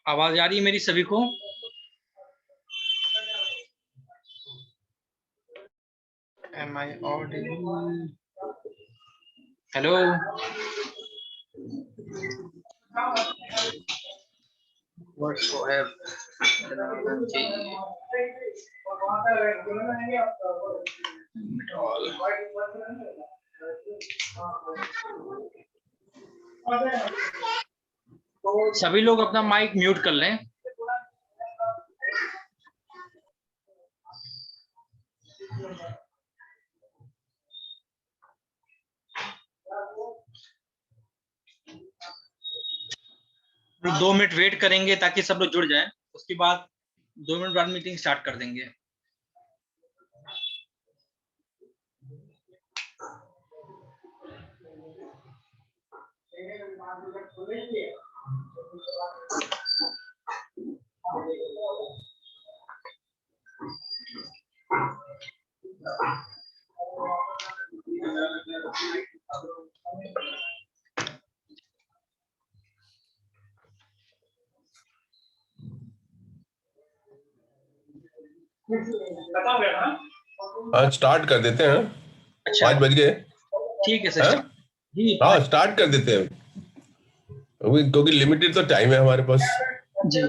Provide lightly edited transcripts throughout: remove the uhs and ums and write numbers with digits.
आवाज आ रही है मेरी सभी को? Am I audible? हेलो, सभी लोग अपना माइक म्यूट कर लें। तो 2 मिनट वेट करेंगे ताकि सब लोग जुड़ जाएं, उसके बाद 2 मिनट बाद मीटिंग स्टार्ट कर देंगे। हाँ, स्टार्ट कर देते हैं। अच्छा, 5 बज गए। ठीक है सर। हाँ? जी, हाँ, स्टार्ट कर देते हैं क्योंकि लिमिटेड तो टाइम है हमारे पास। जी।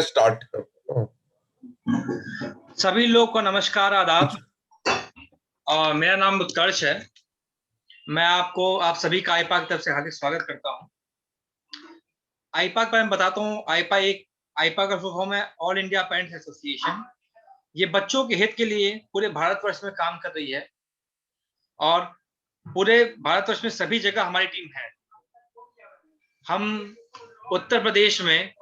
स्टार्ट। सभी लोग को नमस्कार, आदाब। और मेरा नाम उत्कर्ष है। मैं आप सभी का आईपा की तरफ से हार्दिक स्वागत करता हूँ। आईपा का मैं बताता हूँ। आईपा का फुल फॉर्म है ऑल इंडिया पेरेंट्स एसोसिएशन। ये बच्चों के हित के लिए पूरे भारतवर्ष में काम कर रही है और पूरे भारतवर्ष में सभी जगह हमारी टीम है। हम उत्तर प्रदेश में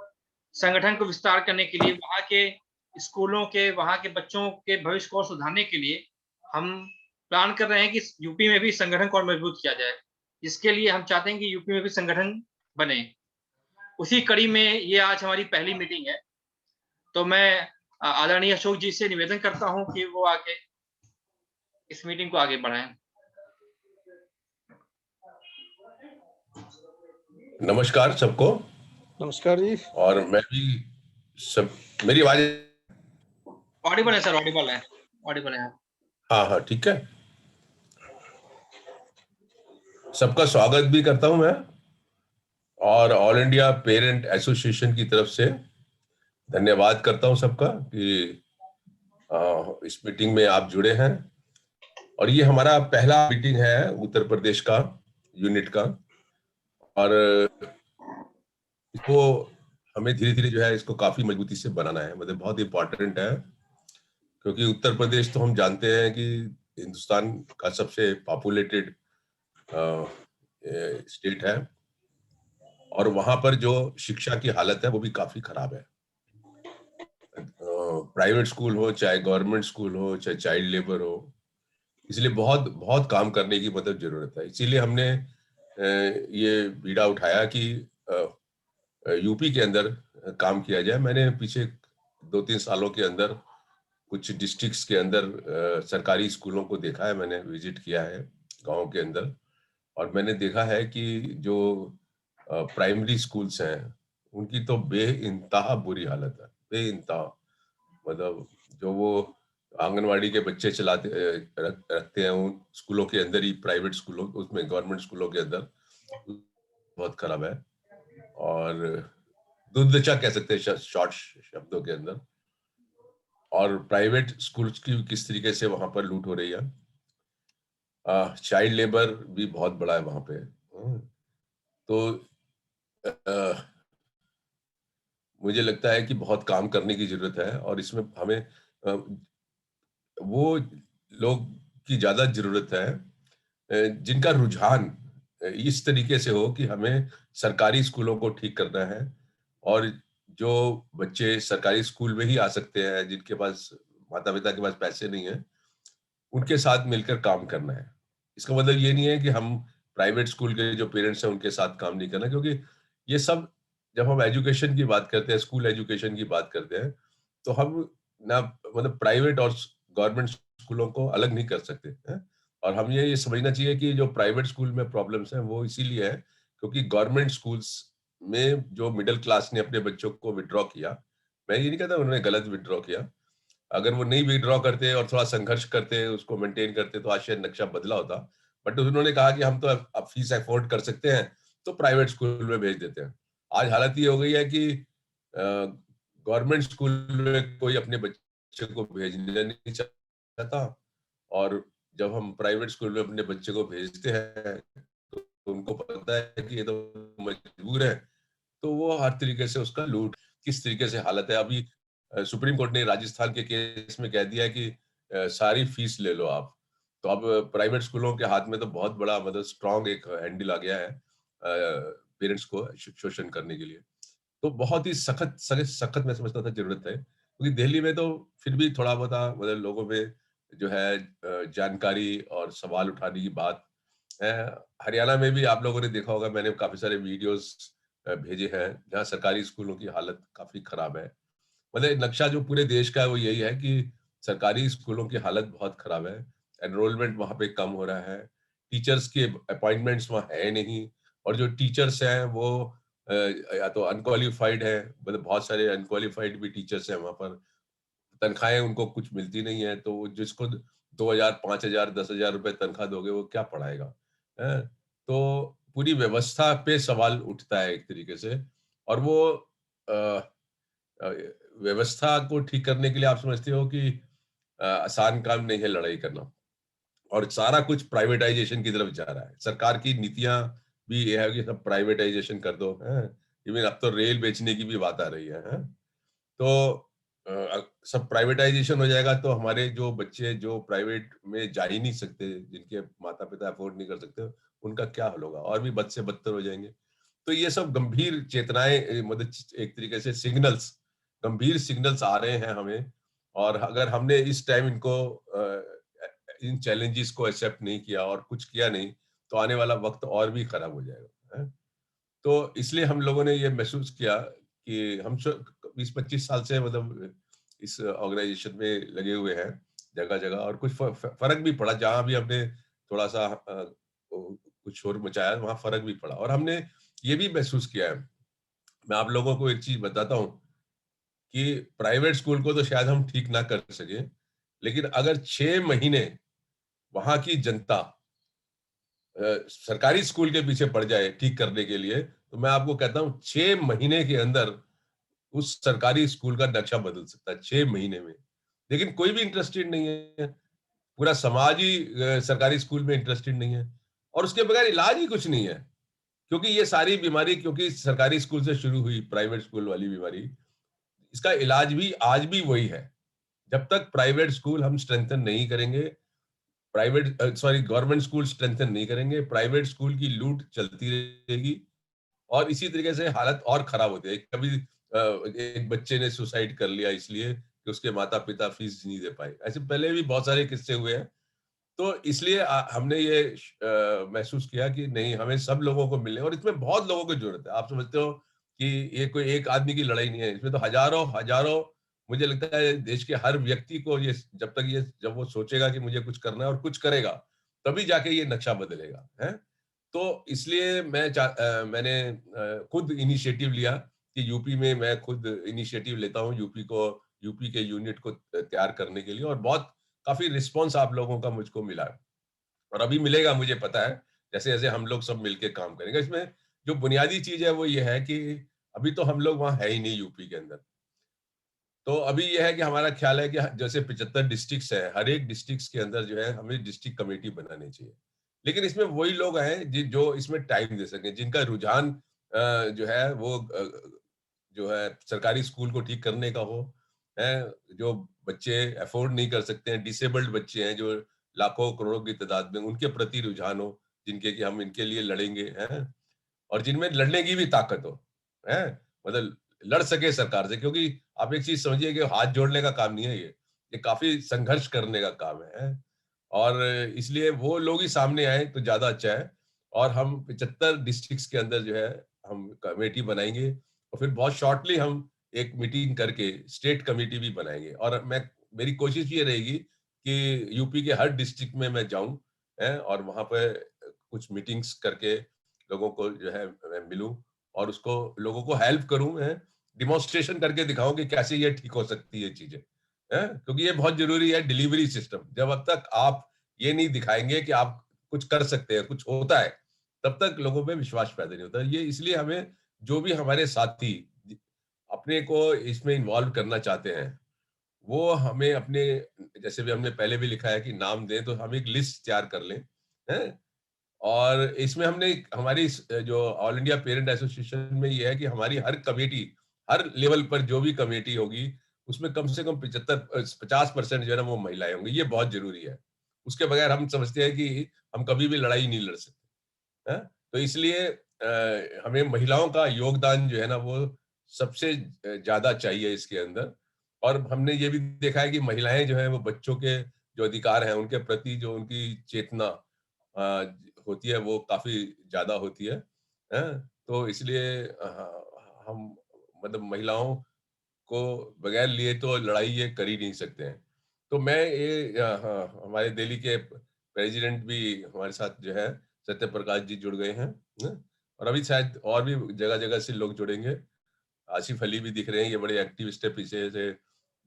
संगठन को विस्तार करने के लिए, वहाँ के स्कूलों के, वहाँ के बच्चों के भविष्य को सुधारने के लिए हम प्लान कर रहे हैं कि यूपी में भी संगठन को और मजबूत किया जाए। इसके लिए हम चाहते हैं कि यूपी में भी संगठन बने। उसी कड़ी में ये आज हमारी पहली मीटिंग है। तो मैं आदरणीय अशोक जी से निवेदन करता हूं कि वो आके इस मीटिंग को आगे बढ़ाएं। नमस्कार सबको। नमस्कार जी। और मैं भी सब, मेरी आवाज ऑडिबल है सर? ऑडिबल है। हाँ हाँ, ठीक है। सबका स्वागत भी करता हूं मैं, और ऑल इंडिया पेरेंट एसोसिएशन की तरफ से धन्यवाद करता हूं सबका कि इस मीटिंग में आप जुड़े हैं। और ये हमारा पहला मीटिंग है उत्तर प्रदेश का यूनिट का, और इसको हमें धीरे धीरे जो है इसको काफी मजबूती से बनाना है। मतलब बहुत इंपॉर्टेंट है, क्योंकि उत्तर प्रदेश तो हम जानते हैं कि हिंदुस्तान का सबसे पॉपुलेटेड स्टेट है, और वहां पर जो शिक्षा की हालत है वो भी काफी खराब है। प्राइवेट स्कूल हो, चाहे गवर्नमेंट स्कूल हो, चाहे चाइल्ड लेबर हो, इसलिए बहुत बहुत काम करने की मतलब जरूरत है। इसीलिए हमने ये बीड़ा उठाया कि यूपी के अंदर काम किया जाए। मैंने पीछे 2-3 सालों के अंदर कुछ डिस्ट्रिक्ट्स के अंदर सरकारी स्कूलों को देखा है, मैंने विजिट किया है गांव के अंदर, और मैंने देखा है कि जो प्राइमरी स्कूल्स हैं उनकी तो बेइंतहा बुरी हालत है, बेइंतहा। मतलब जो वो आंगनवाड़ी के बच्चे चलाते रखते हैं उन स्कूलों के अंदर ही, प्राइवेट स्कूलों उसमें, गवर्नमेंट स्कूलों के अंदर बहुत खराब है। और दुर्दशा कह सकते हैं शॉर्ट शब्दों के अंदर। और प्राइवेट स्कूल्स की किस तरीके से वहां पर लूट हो रही है। चाइल्ड लेबर भी बहुत बड़ा है वहां पे। तो मुझे लगता है कि बहुत काम करने की जरूरत है, और इसमें हमें वो लोग की ज्यादा जरूरत है जिनका रुझान इस तरीके से हो कि हमें सरकारी स्कूलों को ठीक करना है, और जो बच्चे सरकारी स्कूल में ही आ सकते हैं, जिनके पास माता पिता के पास पैसे नहीं है, उनके साथ मिलकर काम करना है। इसका मतलब ये नहीं है कि हम प्राइवेट स्कूल के जो पेरेंट्स हैं उनके साथ काम नहीं करना, क्योंकि ये सब जब हम एजुकेशन की बात करते हैं, स्कूल एजुकेशन की बात करते हैं, तो हम ना मतलब प्राइवेट और गवर्नमेंट स्कूलों को अलग नहीं कर सकते हैं। और हम ये समझना चाहिए कि जो प्राइवेट स्कूल में प्रॉब्लम्स हैं वो इसीलिए है क्योंकि गवर्नमेंट स्कूल्स में जो मिडिल क्लास ने अपने बच्चों को विड्रॉ किया, मैं ये नहीं कहता उन्होंने गलत विड्रॉ किया, अगर वो नहीं विड्रॉ करते और थोड़ा संघर्ष करते, उसको मेंटेन करते तो आज शायद नक्शा बदला होता। बट उन्होंने कहा कि हम तो अब फीस अफोर्ड कर सकते हैं, तो प्राइवेट स्कूल में भेज देते हैं। आज हालत ये हो गई है कि गवर्नमेंट स्कूल में कोई अपने बच्चे को भेजना नहीं चाहता, और जब हम प्राइवेट स्कूल में अपने बच्चे को भेजते हैं तो उनको पता है कि ये तो मजबूर है, तो वो हर तरीके से उसका लूट, किस तरीके से हालत है अभी सुप्रीम कोर्ट ने राजस्थान के केस में कह दिया है कि सारी फीस ले लो आप। तो अब प्राइवेट स्कूलों के हाथ में तो बहुत बड़ा मतलब स्ट्रांग एक हैंडल आ गया है पेरेंट्स को शोषण करने के लिए। तो बहुत ही सख्त सख्त सख्त मैं समझता था जरूरत है, क्योंकि दिल्ली में तो फिर भी थोड़ा बहुत मतलब लोगों में जो है जानकारी और सवाल उठाने की बात है। हरियाणा में भी आप लोगों ने देखा होगा, मैंने काफी सारे वीडियोस भेजे हैं जहाँ सरकारी स्कूलों की हालत काफी खराब है। मतलब नक्शा जो पूरे देश का है वो यही है कि सरकारी स्कूलों की हालत बहुत खराब है, एनरोलमेंट वहाँ पे कम हो रहा है, टीचर्स के अपॉइंटमेंट्स वहाँ है नहीं, और जो टीचर्स हैं वो या तो अनक्वालिफाइड है, मतलब बहुत सारे अनक्वालिफाइड भी टीचर्स हैं वहाँ पर, तनख्वाहें उनको कुछ मिलती नहीं है, तो जिसको 2000 5000 10,000 रुपए तनख्वाह दोगे वो क्या पढ़ाएगा है? तो पूरी व्यवस्था पे सवाल उठता है एक तरीके से, और वो अ, अ, व्यवस्था को ठीक करने के लिए आप समझते हो कि आसान काम नहीं है लड़ाई करना, और सारा कुछ प्राइवेटाइजेशन की तरफ जा रहा है। सरकार की नीतियां भी ये है कि सब प्राइवेटाइजेशन कर दो, हैं? इवन अब तो रेल बेचने की भी बात आ रही है, हैं? तो सब प्राइवेटाइजेशन हो जाएगा तो हमारे जो बच्चे जो प्राइवेट में जा ही नहीं सकते, जिनके माता पिता अफोर्ड नहीं कर सकते, उनका क्या हाल होगा, और भी बद से बदतर हो जाएंगे। तो ये सब गंभीर चेतनाएं मतलब एक तरीके से सिग्नल्स, गंभीर सिग्नल्स आ रहे हैं हमें, और अगर हमने इस टाइम इनको इन चैलेंजेस को एक्सेप्ट नहीं किया और कुछ किया नहीं, तो आने वाला वक्त और भी खराब हो जाएगा, है? तो इसलिए हम लोगों ने ये महसूस किया कि हम 20-25 साल से मतलब इस ऑर्गेनाइजेशन में लगे हुए हैं जगह जगह, और कुछ फर्क भी पड़ा जहां भी हमने थोड़ा सा कुछ शोर मचाया, वहां फर्क भी पड़ा, और हमने ये भी महसूस किया है। मैं आप लोगों को एक चीज बताता हूँ कि प्राइवेट स्कूल को तो शायद हम ठीक ना कर सके, लेकिन अगर 6 महीने वहां की जनता सरकारी स्कूल के पीछे पड़ जाए ठीक करने के लिए, तो मैं आपको कहता हूँ 6 महीने के अंदर उस सरकारी स्कूल का नक्शा बदल सकता है, 6 महीने में। लेकिन कोई भी इंटरेस्टेड नहीं है, पूरा समाज ही सरकारी स्कूल में इंटरेस्टेड नहीं है, और उसके बगैर इलाज ही कुछ नहीं है, क्योंकि ये सारी बीमारी क्योंकि सरकारी स्कूल से शुरू हुई, प्राइवेट स्कूल वाली बीमारी, इसका इलाज भी आज भी वही है। जब तक प्राइवेट स्कूल हम स्ट्रेंथन नहीं करेंगे, गवर्नमेंट स्कूल स्ट्रेंथन नहीं करेंगे, प्राइवेट स्कूल की लूट चलती रहेगी, और इसी तरीके से हालत और खराब होती है। कभी एक बच्चे ने सुसाइड कर लिया इसलिए कि उसके माता पिता फीस नहीं दे पाए, ऐसे पहले भी बहुत सारे किस्से हुए हैं। तो इसलिए हमने ये महसूस किया कि नहीं, हमें सब लोगों को मिलने, और इसमें बहुत लोगों की जरूरत है। आप समझते हो कि ये कोई एक आदमी की लड़ाई नहीं है, इसमें तो हजारों हजारों, मुझे लगता है देश के हर व्यक्ति को ये, जब वो सोचेगा कि मुझे कुछ करना है और कुछ करेगा, तभी जाके ये नक्शा बदलेगा, है? तो इसलिए मैंने खुद इनिशिएटिव लिया कि यूपी में मैं खुद इनिशिएटिव लेता हूँ, यूपी के यूनिट को तैयार करने के लिए, और बहुत काफी रिस्पॉन्स आप लोगों का मुझको मिला है, और अभी मिलेगा मुझे पता है, जैसे जैसे हम लोग सब मिलके काम करेंगे। इसमें जो बुनियादी चीज है वो ये है कि अभी तो हम लोग वहाँ है ही नहीं यूपी के अंदर। तो अभी ये है कि हमारा ख्याल है कि जैसे 75 डिस्ट्रिक्ट्स है, हर एक डिस्ट्रिक्ट्स के अंदर जो है हमें डिस्ट्रिक्ट कमेटी बनानी चाहिए। लेकिन इसमें वही लोग हैं जो इसमें टाइम दे सकें, जिनका रुझान जो है वो जो है सरकारी स्कूल को ठीक करने का हो, है? जो बच्चे अफोर्ड नहीं कर सकते हैं, डिसेबल्ड बच्चे हैं जो लाखों करोड़ों की तादाद में, उनके प्रति रुझान हो, जिनके कि हम इनके लिए लड़ेंगे, हैं? और जिनमें लड़ने की भी ताकत हो, हैं? मतलब लड़ सके सरकार से, क्योंकि आप एक चीज समझिए कि हाथ जोड़ने का काम नहीं है ये काफी संघर्ष करने का काम है, हैं? और इसलिए वो लोग ही सामने आए तो ज्यादा अच्छा है, और हम 75 डिस्ट्रिक्ट्स के अंदर जो है हम कमेटी बनाएंगे, और फिर बहुत शॉर्टली हम एक मीटिंग करके स्टेट कमेटी भी बनाएंगे, और मेरी कोशिश ये रहेगी कि यूपी के हर डिस्ट्रिक्ट में मैं जाऊं और वहां पे कुछ मीटिंग्स करके लोगों को जो है मैं मिलूं और उसको लोगों को हेल्प करूं, डिमॉन्स्ट्रेशन करके दिखाऊं कि कैसे ये ठीक हो सकती है चीजें, क्योंकि ये बहुत जरूरी है। डिलीवरी सिस्टम, जब तक आप ये नहीं दिखाएंगे कि आप कुछ कर सकते हैं, कुछ होता है, तब तक लोगों में विश्वास पैदा नहीं होता। ये इसलिए हमें जो भी हमारे साथी अपने को इसमें इन्वॉल्व करना चाहते हैं, वो हमें अपने, जैसे भी हमने पहले भी लिखा है कि नाम दें, तो हम एक लिस्ट तैयार कर लें, हैं? और इसमें हमने हमारी जो ऑल इंडिया पेरेंट एसोसिएशन में ये है कि हमारी हर कमेटी, हर लेवल पर जो भी कमेटी होगी, उसमें कम से कम 50% जो है ना वो महिलाएं होंगी। ये बहुत जरूरी है। उसके बगैर हम समझते हैं कि हम कभी भी लड़ाई नहीं लड़ सकते, हैं? तो इसलिए हमें महिलाओं का योगदान जो है ना वो सबसे ज्यादा चाहिए इसके अंदर। और हमने ये भी देखा है कि महिलाएं जो है वो बच्चों के जो अधिकार हैं उनके प्रति जो उनकी चेतना होती है वो काफी ज्यादा होती है, तो इसलिए हम मतलब महिलाओं को बगैर लिए तो लड़ाई ये कर ही नहीं सकते हैं। तो मैं ये हाँ, हमारे दिल्ली के प्रेसिडेंट भी हमारे साथ जो है सत्य प्रकाश जी जुड़ गए हैं, और अभी शायद और भी जगह जगह से लोग जुड़ेंगे। आसिफ अली भी दिख रहे हैं, ये बड़े एक्टिविस्ट है, पीछे से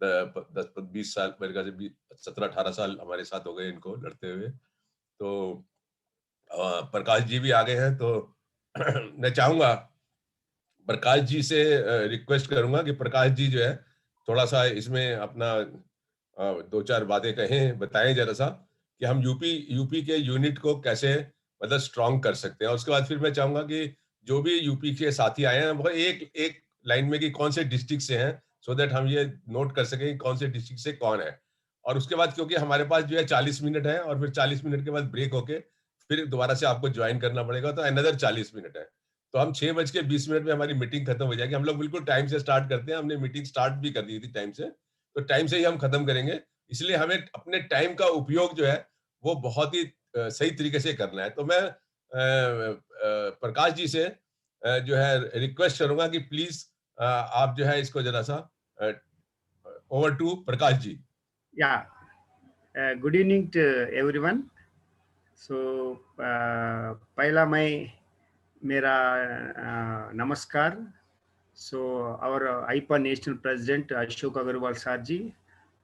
10-20 साल, मेरे ख्याल से 17-18 साल हमारे साथ हो गए इनको लड़ते हुए। तो प्रकाश जी भी आ गए हैं, तो मैं चाहूंगा प्रकाश जी से रिक्वेस्ट करूंगा कि प्रकाश जी जो है थोड़ा सा इसमें अपना 2-4 बातें कहें, बताएं जरा सा कि हम यूपी के यूनिट को कैसे मतलब स्ट्रांग कर सकते हैं। और उसके बाद फिर मैं चाहूंगा कि जो भी यूपी के साथी आए हैं वो एक एक लाइन में कि कौन से डिस्ट्रिक्ट से हैं, सो दैट हम ये नोट कर सकें कि कौन से डिस्ट्रिक्ट से कौन है। और उसके बाद क्योंकि हमारे पास जो है 40 मिनट है और फिर 40 मिनट के बाद ब्रेक होके फिर दोबारा से आपको ज्वाइन करना पड़ेगा, तो अनदर 40 मिनट है। तो हम 6:20 में हमारी मीटिंग खत्म हो जाएगी। हम लोग बिल्कुल टाइम से स्टार्ट करते हैं, हमने मीटिंग स्टार्ट भी कर दी थी टाइम से, तो टाइम से ही हम खत्म करेंगे। इसलिए हमें अपने टाइम का उपयोग जो है वो बहुत ही सही तरीके से करना है। तो मैं प्रकाश जी से जो है रिक्वेस्ट करूंगा कि प्लीज आप जो है इसको जरा सा over to Prakash ji. Yeah, good evening to everyone. So पहला मैं मेरा नमस्कार। So our AIPA national president Ashok Agarwal sir ji,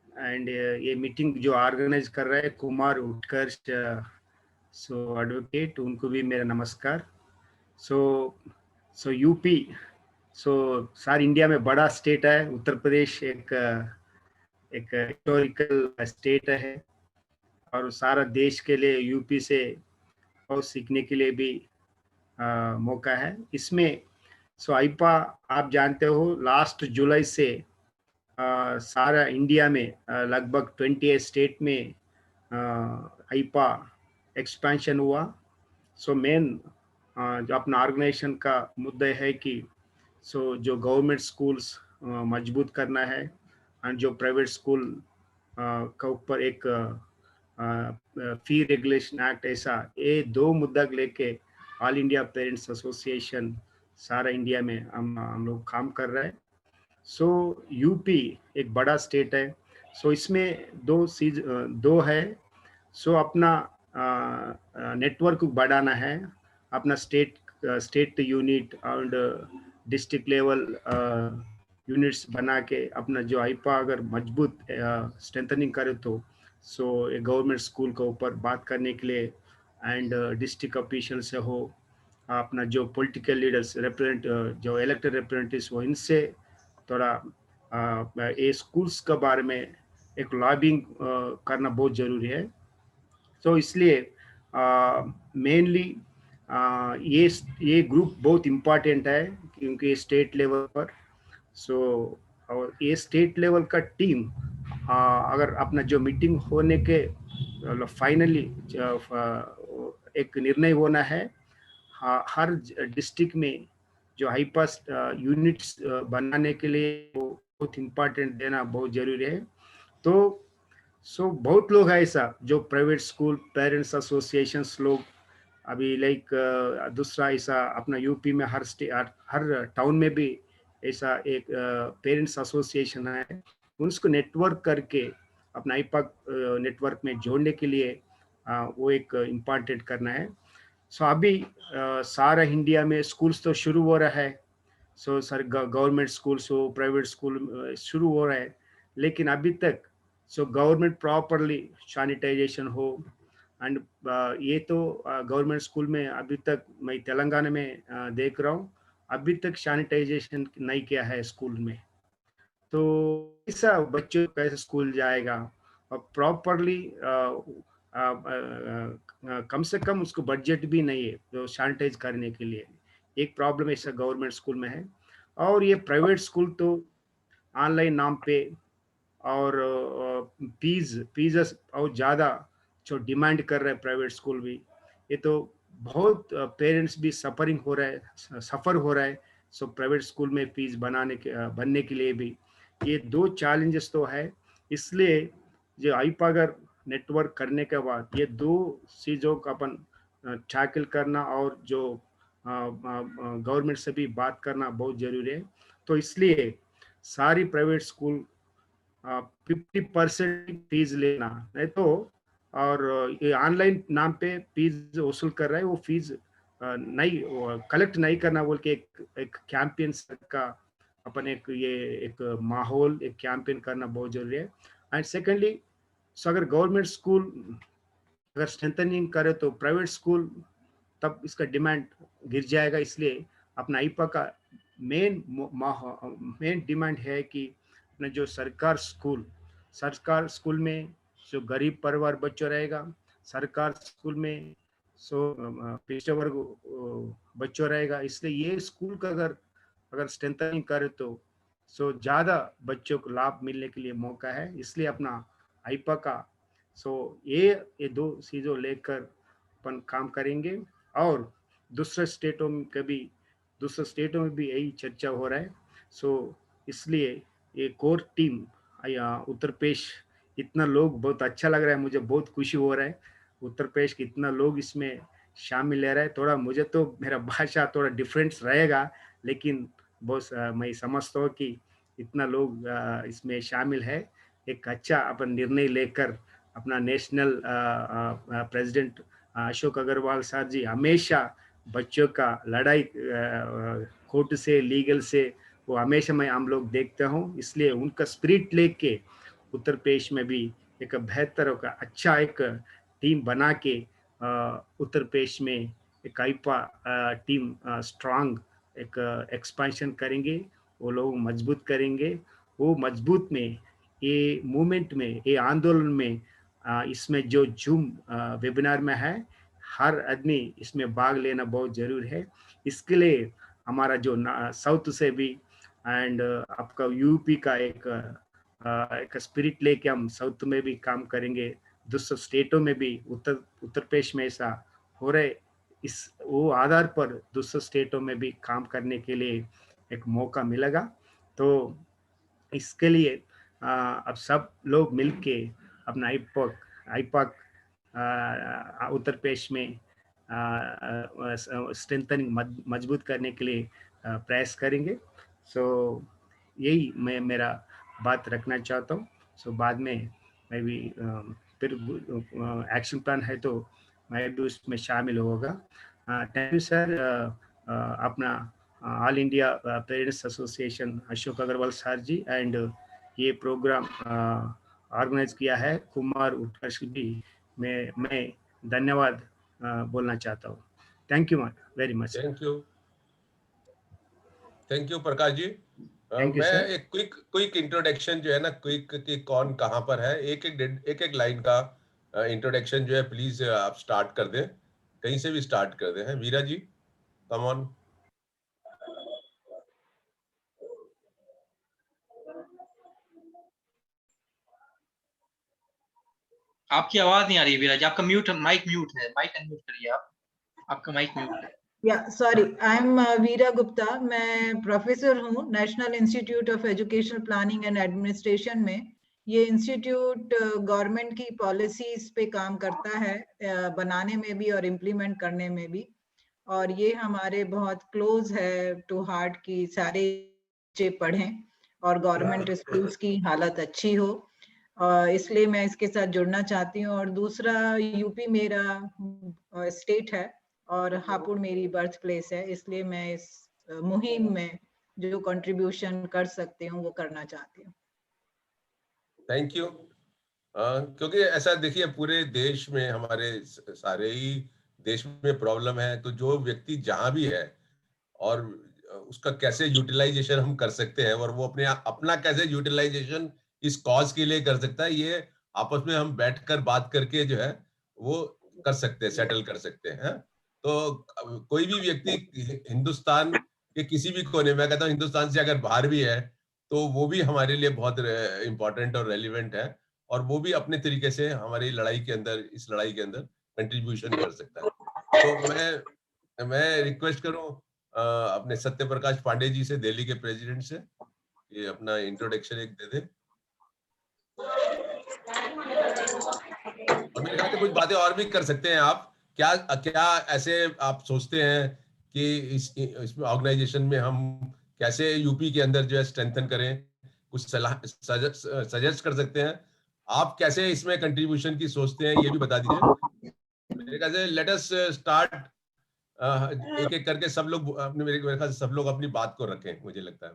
and ये मीटिंग जो ऑर्गेनाइज कर रहे हैं कुमार उत्कर्ष सो एडवोकेट, उनको भी मेरा नमस्कार। सो यूपी, सो सार इंडिया में बड़ा स्टेट है। उत्तर प्रदेश एक हिस्टोरिकल स्टेट है और सारा देश के लिए यूपी से बहुत सीखने के लिए भी मौका है इसमें। सो आईपा आप जानते हो लास्ट जुलाई से सारा इंडिया में लगभग 28 स्टेट में आईपा एक्सपेंशन हुआ। सो मेन जो अपना ऑर्गेनाइजेशन का मुद्दा है कि सो जो गवर्नमेंट स्कूल्स मजबूत करना है और जो प्राइवेट स्कूल का ऊपर एक फी रेगुलेशन एक्ट, ऐसा ये दो मुद्दा लेके ऑल इंडिया पेरेंट्स एसोसिएशन सारा इंडिया में हम लोग काम कर रहे हैं। सो यूपी एक बड़ा स्टेट है। सो इसमें दो है। सो अपना नेटवर्क बढ़ाना है, अपना स्टेट यूनिट और डिस्ट्रिक्ट लेवल यूनिट्स बना के अपना जो आईपा अगर मजबूत स्ट्रेंथनिंग करे तो सो एक गवर्नमेंट स्कूल के ऊपर बात करने के लिए एंड डिस्ट्रिक्ट ऑफिशियल से हो, अपना जो पॉलिटिकल लीडर्स रिप्रेजेंट जो इलेक्टेड रिप्रेजेंटेटिव्स हो, इनसे थोड़ा ये स्कूल्स के बारे में एक लॉबिंग करना बहुत ज़रूरी है। तो इसलिए मेनली ये ग्रुप बहुत इम्पॉर्टेंट है क्योंकि स्टेट लेवल पर सो और ये स्टेट लेवल का टीम अगर अपना जो मीटिंग होने के फाइनली एक निर्णय होना है, हर डिस्ट्रिक्ट में जो हाईपास यूनिट्स बनाने के लिए बहुत इम्पोर्टेंट देना बहुत जरूरी है। तो सो बहुत लोग हैं ऐसा जो प्राइवेट स्कूल पेरेंट्स एसोसिएशंस लोग अभी लाइक दूसरा ऐसा अपना यूपी में हर टाउन में भी ऐसा एक पेरेंट्स एसोसिएशन है। उसको नेटवर्क करके अपना आईपाक नेटवर्क में जोड़ने के लिए वो एक इम्पॉर्टेंट करना है। सो अभी सारा इंडिया में स्कूल्स तो शुरू हो रहा है। सो सर गवर्नमेंट स्कूल्स हो, प्राइवेट स्कूल शुरू हो रहा है, लेकिन अभी तक सो गवर्नमेंट प्रॉपरली सैनिटाइजेशन हो। एंड ये तो गवर्नमेंट स्कूल में अभी तक मैं तेलंगाना में देख रहा हूँ, अभी तक सैनिटाइजेशन नहीं किया है स्कूल में। तो ऐसा बच्चों कैसे स्कूल जाएगा? और प्रॉपरली कम से कम उसको बजट भी नहीं है जो सैनिटाइज करने के लिए। एक प्रॉब्लम ऐसा गवर्नमेंट स्कूल में है। और ये प्राइवेट स्कूल तो ऑनलाइन नाम पे और फीस और ज़्यादा जो डिमांड कर रहे हैं प्राइवेट स्कूल भी, ये तो बहुत पेरेंट्स भी सफ़र हो रहा है। सो प्राइवेट स्कूल में फीस बनने के लिए भी ये दो चैलेंजेस तो है। इसलिए जो आईपागर नेटवर्क करने के बाद ये दो चीज़ों का अपन टैकल करना और जो गवर्नमेंट से भी बात करना बहुत ज़रूरी है। तो इसलिए सारी प्राइवेट स्कूल 50% फीस लेना, नहीं तो और ये ऑनलाइन नाम पे फीस वसूल कर रहा है, वो फीस नहीं कलेक्ट नहीं करना बोल के एक कैंपेन का अपन एक माहौल एक कैंपेन करना बहुत जरूरी है। एंड सेकेंडली, सो अगर गवर्नमेंट स्कूल अगर स्ट्रेंथनिंग करे तो प्राइवेट स्कूल तब इसका डिमांड गिर जाएगा। इसलिए अपना आईपा का मेन डिमांड है कि अपना जो सरकार स्कूल में जो गरीब परिवार बच्चों रहेगा, सरकार स्कूल में पिछड़े वर्ग बच्चों रहेगा। इसलिए ये स्कूल का अगर स्ट्रेंथनिंग करे तो ज़्यादा बच्चों को लाभ मिलने के लिए मौका है। इसलिए अपना आईपा का ये दो चीज़ों लेकर अपन काम करेंगे। और दूसरे स्टेटों में भी यही चर्चा हो रहा है। इसलिए ये कोर टीम उत्तर प्रदेश, इतना लोग, बहुत अच्छा लग रहा है, मुझे बहुत खुशी हो रहा है उत्तर प्रदेश के इतना लोग इसमें शामिल ले रहा है। थोड़ा मुझे तो मेरा भाषा थोड़ा डिफरेंस रहेगा, लेकिन बहुत मैं समझता हूँ कि इतना लोग इसमें शामिल है। एक अच्छा अपन निर्णय लेकर अपना national president Ashok Agarwal sir ji हमेशा बच्चों का लड़ाई कोर्ट से लीगल से वो हमेशा हम लोग देखते हूँ। इसलिए उनका स्पिरिट लेके उत्तर प्रदेश में भी एक बेहतर अच्छा एक टीम बना के उत्तर प्रदेश में एक आईपा टीम स्ट्रांग एक एक्सपेंशन करेंगे, वो लोग मजबूत करेंगे। वो मजबूत में ये मूवमेंट में ये आंदोलन में इसमें जो जूम वेबिनार में है, हर आदमी इसमें भाग लेना बहुत जरूरी है। इसके लिए हमारा जो साउथ से भी एंड आपका यूपी का एक स्पिरिट लेके हम साउथ में भी काम करेंगे, दूसरे स्टेटों में भी उत्तर प्रदेश में ऐसा हो रहे, वो आधार पर दूसरे स्टेटों में भी काम करने के लिए एक मौका मिलेगा। तो इसके लिए अब सब लोग मिलके अपना आईपाक उत्तर प्रदेश में स्ट्रेंथनिंग मजबूत करने के लिए प्रयास करेंगे। यही मैं मेरा बात रखना चाहता हूँ। बाद में मैं भी फिर एक्शन प्लान है तो मैं भी उसमें शामिल होगा। Thank you sir. अपना all India parents association Ashok Agarwal sir ji and ये प्रोग्राम ऑर्गेनाइज किया है कुमार उत्कर्ष जी, मैं धन्यवाद बोलना चाहता हूँ। Thank you very much. Thank you Prakash ji. Thank you मैं सर। एक क्विक इंट्रोडक्शन जो है ना, क्विक कि कौन कहाँ पर है, एक लाइन का इंट्रोडक्शन जो है प्लीज आप स्टार्ट कर दें, कहीं से भी स्टार्ट कर दें। हैं वीरा जी, कम ऑन। आपकी आवाज नहीं आ रही वीरा जी, आपका माइक म्यूट है, माइक अनम्यूट करिए आप, आपका माइक म्यूट है। या सॉरी, आई एम वीरा गुप्ता। मैं प्रोफेसर हूँ national institute of educational planning and administration में। ये इंस्टीट्यूट गवर्नमेंट की पॉलिसीज पे काम करता है, बनाने में भी और इम्प्लीमेंट करने में भी। और ये हमारे बहुत क्लोज है टू हार्ट की सारे बच्चे पढ़ें और गवर्नमेंट स्कूल्स की हालत अच्छी हो। इसलिए मैं इसके साथ जुड़ना चाहती हूँ। और दूसरा, यूपी मेरा स्टेट है और हापुड़ मेरी बर्थ प्लेस है, इसलिए मैं इस मुहिम में जो कंट्रीब्यूशन कर सकती हूँ वो करना चाहती हूँ। Thank you. क्योंकि ऐसा देखिए पूरे देश में हमारे सारे ही देश में प्रॉब्लम है, तो जो व्यक्ति जहां भी है और उसका कैसे यूटिलाइजेशन हम कर सकते हैं और वो अपना कैसे यूटिलाइजेशन इस कॉज के लिए कर सकता है, ये आपस में हम बैठकर बात करके जो है वो कर सकते हैं, सेटल कर सकते हैं। तो कोई भी व्यक्ति हिंदुस्तान के किसी भी कोने में, कहता हूँ हिंदुस्तान से अगर बाहर भी है तो वो भी हमारे लिए बहुत इंपॉर्टेंट और रेलिवेंट है, और वो भी अपने तरीके से हमारी लड़ाई के अंदर, इस लड़ाई के अंदर कंट्रीब्यूशन कर सकता है। तो मैं रिक्वेस्ट करूं अपने सत्य प्रकाश पांडे जी से, दिल्ली के प्रेसिडेंट से, ये अपना इंट्रोडक्शन एक दे दे। और मेरे ख्याल से कुछ बातें और भी कर सकते हैं आप। क्या क्या ऐसे आप सोचते हैं कि इसमें ऑर्गेनाइजेशन में हम कैसे यूपी के अंदर जो है स्ट्रेंथन करें, कुछ सलाह सजेस्ट कर सकते हैं? आप कैसे इसमें कंट्रीब्यूशन की सोचते हैं, ये भी बता दीजिए। मेरे ख्याल से लेट अस स्टार्ट, एक एक करके सब लोग अपने, मेरे ख्याल से सब लोग अपनी बात को रखें, मुझे लगता है।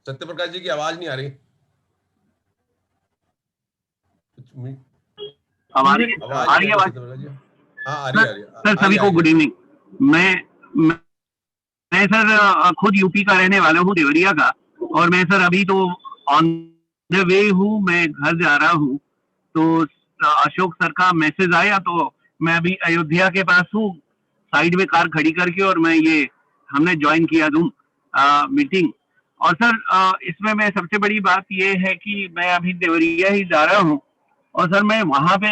सत्य प्रकाश जी की आवाज नहीं आ रही। आ रही है आवाज? हाँ आ रही है। सर सभी को गुड इवनिंग। मैं सर खुद यूपी का रहने वाला हूँ, देवरिया का, और मैं सर अभी तो ऑन द वे हूँ, मैं घर जा रहा हूँ। तो अशोक सर का मैसेज आया तो मैं अभी अयोध्या के पास हूँ, साइड में कार खड़ी करके, और मैं ये हमने ज्वाइन किया जूम मीटिंग। और सर इसमें मैं सबसे बड़ी बात ये है कि मैं अभी देवरिया ही जा रहा हूँ, और सर मैं वहां पे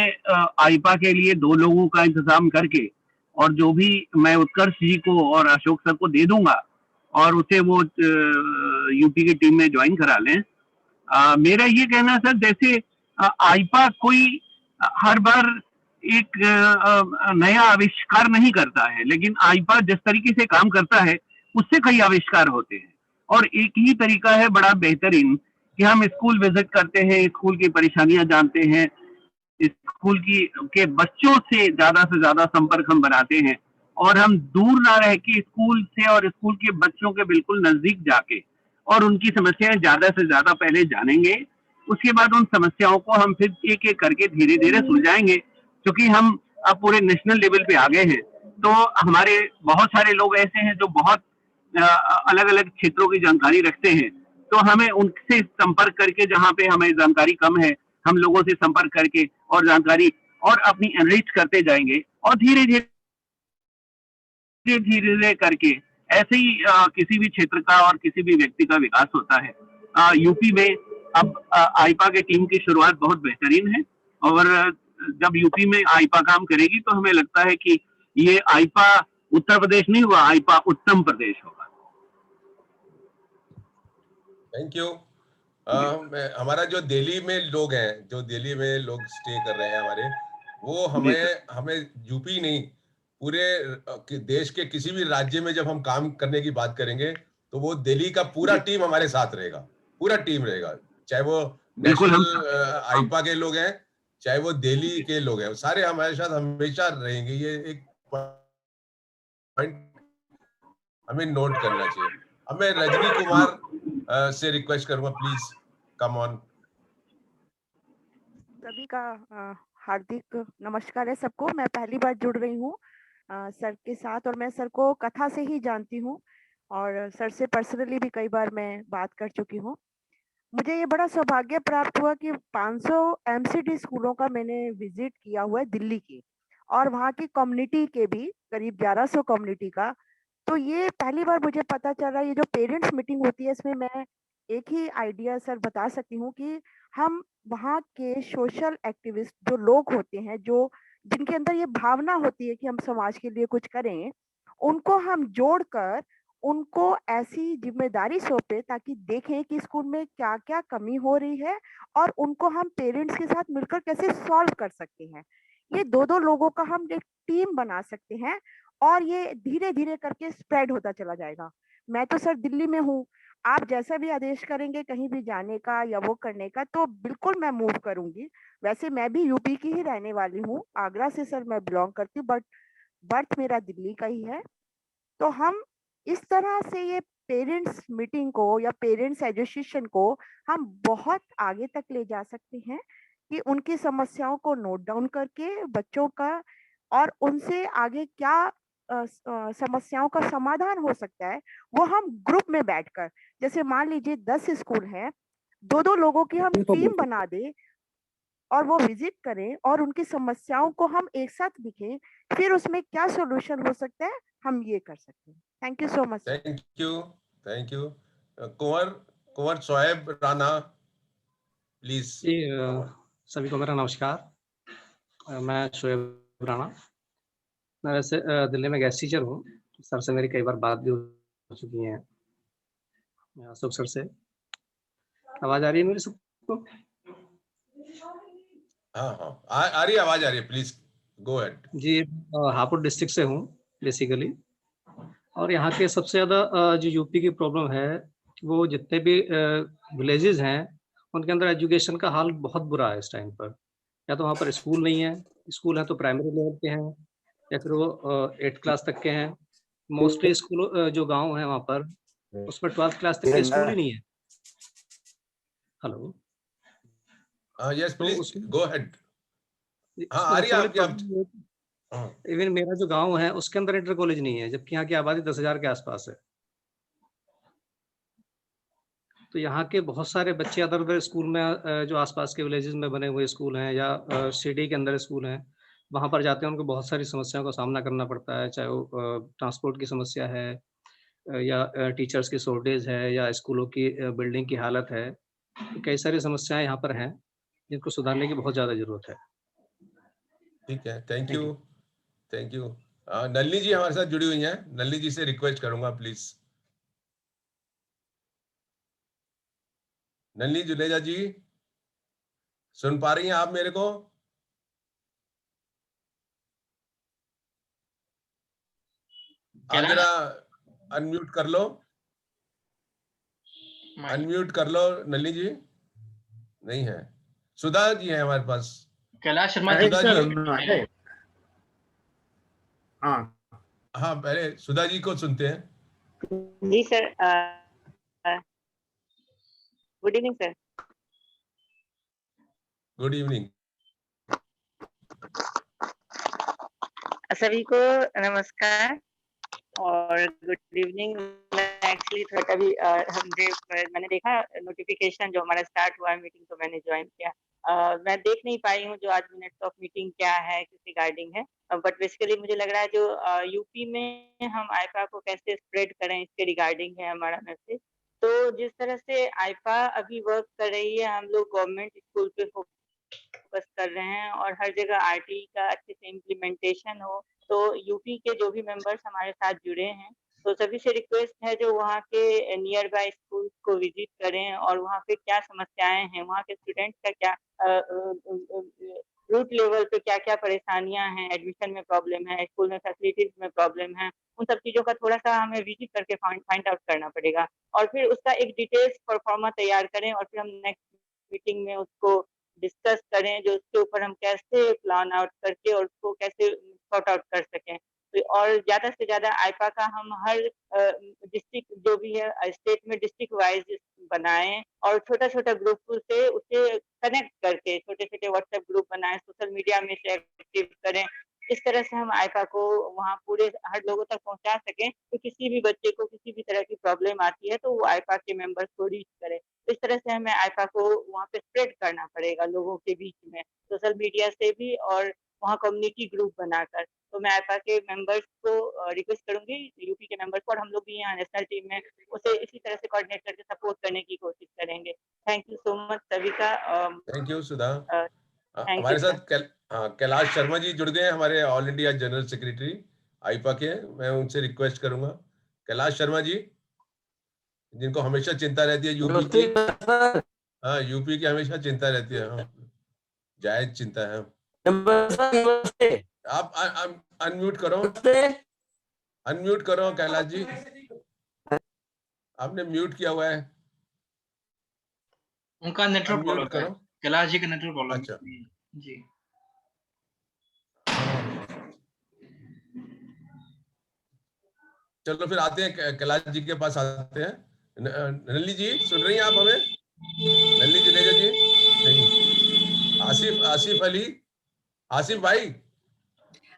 आईपा के लिए 2 लोगों का इंतजाम करके, और जो भी मैं उत्कर्ष जी को और अशोक सर को दे दूंगा, और उसे वो यूपी की टीम में ज्वाइन करा लें। मेरा ये कहना सर, जैसे आईपा कोई हर बार एक नया आविष्कार नहीं करता है, लेकिन आईपा जिस तरीके से काम करता है उससे कई आविष्कार होते हैं। और एक ही तरीका है बड़ा बेहतरीन कि हम स्कूल विजिट करते हैं, स्कूल की परेशानियां जानते हैं, स्कूल के बच्चों से ज्यादा संपर्क हम बनाते हैं, और हम दूर ना रह के स्कूल से और स्कूल के बच्चों के बिल्कुल नजदीक जाके और उनकी समस्याएं ज्यादा से ज्यादा पहले जानेंगे। उसके बाद उन समस्याओं को हम फिर एक एक करके धीरे धीरे सुलझाएंगे। क्योंकि हम अब पूरे नेशनल लेवल पे आ गए हैं, तो हमारे बहुत सारे लोग ऐसे हैं जो बहुत अलग अलग क्षेत्रों की जानकारी रखते हैं। तो हमें उनसे संपर्क करके, जहाँ पे हमें जानकारी कम है, हम लोगों से संपर्क करके और जानकारी और अपनी एनरिच करते जाएंगे, और धीरे धीरे करके ऐसे ही किसी भी क्षेत्र का और किसी भी व्यक्ति का विकास होता है। यूपी में अब आईपा के टीम की शुरुआत बहुत बेहतरीन है, और जब यूपी में आईपा काम करेगी तो हमें लगता है कि ये आईपा उत्तर प्रदेश नहीं हुआ, आईपा उत्तम प्रदेश होगा। Thank you. हमारा जो दिल्ली में लोग हैं, जो दिल्ली में लोग स्टे कर रहे हैं हमारे, वो हमें यूपी नहीं, पूरे देश के किसी भी राज्य में जब हम काम करने की बात करेंगे तो वो दिल्ली का पूरा टीम हमारे साथ रहेगा, पूरा टीम रहेगा, चाहे वो नेशनल आईपा के लोग हैं, चाहे वो दिल्ली के लोग हैं, सारे हमारे साथ हमेशा रहेंगे। ये एक पॉइंट हमें नोट करना चाहिए। अब मैं रजनी कुमार से रिक्वेस्ट करूंगा, प्लीज कम ऑन। सभी का हार्दिक नमस्कार है सबको। मैं पहली बार जुड़ रही हूँ सर के साथ, और मैं सर को कथा से ही जानती हूँ, और सर से पर्सनली भी कई बार मैं बात कर चुकी हूँ। मुझे ये बड़ा सौभाग्य प्राप्त हुआ कि 500 एमसीडी स्कूलों का मैंने विजिट किया हुआ है दिल्ली की, और वहाँ की कम्युनिटी के भी करीब 1100 कम्युनिटी का। तो ये पहली बार मुझे पता चला, ये जो पेरेंट्स मीटिंग होती है, इसमें मैं एक ही आइडिया सर बता सकती हूँ कि हम वहाँ के सोशल एक्टिविस्ट जो लोग होते हैं, जो जिनके अंदर ये भावना होती है कि हम समाज के लिए कुछ करें, उनको हम जोड़कर उनको ऐसी जिम्मेदारी सौंपे ताकि देखें कि स्कूल में क्या-क्या कमी हो रही है और उनको हम पेरेंट्स के साथ मिलकर कैसे सॉल्व कर सकते हैं। ये 2-2 लोगों का हम एक टीम बना सकते हैं और ये धीरे-धीरे करके स्प्रेड होता चला जाएगा। मैं तो सर दिल्ली में हूँ, आप जैसा भी आदेश करेंगे कहीं भी जाने का या वो करने का तो बिल्कुल मैं मूव करूँगी। वैसे मैं भी यूपी की ही रहने वाली हूँ, आगरा से सर मैं बिलॉन्ग करती हूँ बट बर्थ मेरा दिल्ली का ही है। तो हम इस तरह से ये पेरेंट्स मीटिंग को या पेरेंट्स एसोसिएशन को हम बहुत आगे तक ले जा सकते हैं कि उनकी समस्याओं को नोट डाउन करके बच्चों का और उनसे आगे क्या समस्याओं का समाधान हो सकता है वो हम ग्रुप में बैठकर जैसे मान लीजिए 10 स्कूल हैं 2-2 लोगों की हम टीम बना दें और वो विजिट करें और उनकी समस्याओं को हम एक साथ लिखें फिर उसमें क्या सॉल्यूशन हो सकता है हम ये कर सकते हैं। Thank you so much. Thank you Kunwar Kunwar Shoaib Rana please. जी सभी को मेरा नमस्कार। मैं शोएब राणा, मैं वैसे दिल्ली में गेस्ट टीचर हूँ। सर से मेरी कई बार बात भी हो चुकी है, अशोक सर से। आवाज आ रही है मेरी सबको? हाँ आ रही है, आवाज आ रही है, प्लीज गो अहेड। जी हापुड़ डिस्ट्रिक्ट से हूँ बेसिकली, और यहाँ के सबसे ज्यादा जो यूपी की प्रॉब्लम है वो जितने भी विलेजेस हैं उनके अंदर एजुकेशन का हाल बहुत बुरा है इस टाइम पर। या तो वहाँ पर स्कूल नहीं है, स्कूल है तो प्राइमरी लेवल के हैं या फिर वो 8th क्लास तक के हैं। मोस्टली स्कूल जो गांव है वहाँ पर उसमें 12th क्लास तक के स्कूल ही नहीं है। Hello, yes please go ahead. हाँ आ रही है आपकी। इवन मेरा जो गांव है उसके अंदर इंटर कॉलेज नहीं है, जबकि यहाँ की आबादी 10,000 के आसपास है। तो यहाँ के बहुत सारे बच्चे अदर अदर स्कूल में जो आसपास के विलेजेस में बने हुए स्कूल हैं या सिटी के अंदर स्कूल हैं वहाँ पर जाते हैं, उनको बहुत सारी समस्याओं का सामना करना पड़ता है, चाहे वो ट्रांसपोर्ट की समस्या है या टीचर्स की शॉर्टेज है या स्कूलों की बिल्डिंग की हालत है। तो कई सारी समस्याएं यहाँ पर हैं जिनको सुधारने की बहुत ज़्यादा ज़रूरत है। ठीक है, थैंक यू। नलिनी जी हमारे साथ जुड़ी हुई हैं, नलिनी जी से रिक्वेस्ट करूंगा प्लीज। नलिनी जुनेजा जी सुन पा रही हैं आप मेरे को? आप जरा अनम्यूट कर लो, नलिनी जी। नहीं है, सुधा जी है हमारे पास। कैलाश शर्मा जी सर, हाँ पहले सुधा जी को सुनते हैं। जी sir, good evening sir. Good evening सभी को नमस्कार और गुड इवनिंग। एक्चुअली थोड़ा भी मैंने देखा नोटिफिकेशन जो हमारा स्टार्ट हुआ है मीटिंग, तो मैंने ज्वाइन किया। मैं देख नहीं पाई हूँ जो आज मिनट्स ऑफ मीटिंग क्या है, किस रिगार्डिंग है, बट बेसिकली मुझे लग रहा है जो यूपी में हम आईपा को कैसे स्प्रेड करें इसके रिगार्डिंग है हमारा मैसेज। तो जिस तरह से आईपा अभी वर्क कर रही है, हम लोग गवर्नमेंट स्कूल पे फोकस कर रहे हैं और हर जगह आरटी का अच्छे से इम्प्लीमेंटेशन हो। तो यूपी के जो भी मेंबर्स हमारे साथ जुड़े हैं, तो सभी से रिक्वेस्ट है जो वहाँ के नियर बाय स्कूल को विजिट करें और वहाँ पे क्या समस्याएं हैं, वहाँ के स्टूडेंट्स का क्या रूट लेवल पे क्या क्या परेशानियां हैं, एडमिशन में प्रॉब्लम है, स्कूल में फैसिलिटीज में प्रॉब्लम है, उन सब चीजों का थोड़ा सा हमें विजिट करके फाइंड आउट करना पड़ेगा और फिर उसका एक डिटेल्स परफॉर्मा तैयार करें और फिर हम नेक्स्ट मीटिंग में उसको डिस्कस करें जो उसके ऊपर हम कैसे प्लान आउट करके और उसको कैसे सॉर्ट आउट कर सकें। और ज्यादा से ज्यादा आईपा का हम हर डिस्ट्रिक्ट जो भी है स्टेट में डिस्ट्रिक्ट वाइज बनाएं और छोटा छोटा ग्रुप से उसे कनेक्ट करके छोटे छोटे व्हाट्सएप ग्रुप बनाएं, सोशल मीडिया में से एक्टिव करें। इस तरह से हम आईपा को वहाँ पूरे हर लोगों तक पहुँचा सकें, तो किसी भी बच्चे को किसी भी तरह की प्रॉब्लम आती है तो वो आईपा के मेंबर्स को रीच करे। इस तरह से हमें आईपा को वहाँ पे स्प्रेड करना पड़ेगा लोगों के बीच में, सोशल मीडिया से भी और वहाँ कम्युनिटी ग्रुप बनाकर। तो मैं आईपा के मेंबर्स को रिक्वेस्ट करूंगी, यूपी के मेंबर्स को, और हम लोग भी यहाँ नेशनल टीम में उसे इसी तरह से कोऑर्डिनेट करके सपोर्ट करने की कोशिश करेंगे। थैंक यू सो मच सभी का। थैंक यू सुधा। हमारे साथ कैलाश शर्मा जी जुड़ गए हैं, हमारे ऑल इंडिया जनरल सेक्रेटरी आईपा के। मैं उनसे रिक्वेस्ट करूंगा, कैलाश शर्मा जी, जिनको हमेशा चिंता रहती है यूपी की। हाँ, यूपी की हमेशा चिंता रहती है। हाँ, जायज चिंता है। आप अनम्यूट करो, अनम्यूट करो कैलाश जी, आपने म्यूट किया हुआ है। उनका नेटवर्क प्रॉब्लम करो। है, कैलाश जी का नेटवर्क प्रॉब्लम। अच्छा जी, चलो फिर आते हैं कैलाश जी के पास आते हैं। नल्ली जी सुन रही हैं आप हमें? नल्ली जुनेजा जी? नहीं। आसिफ, आसिफ अली, आसिफ भाई।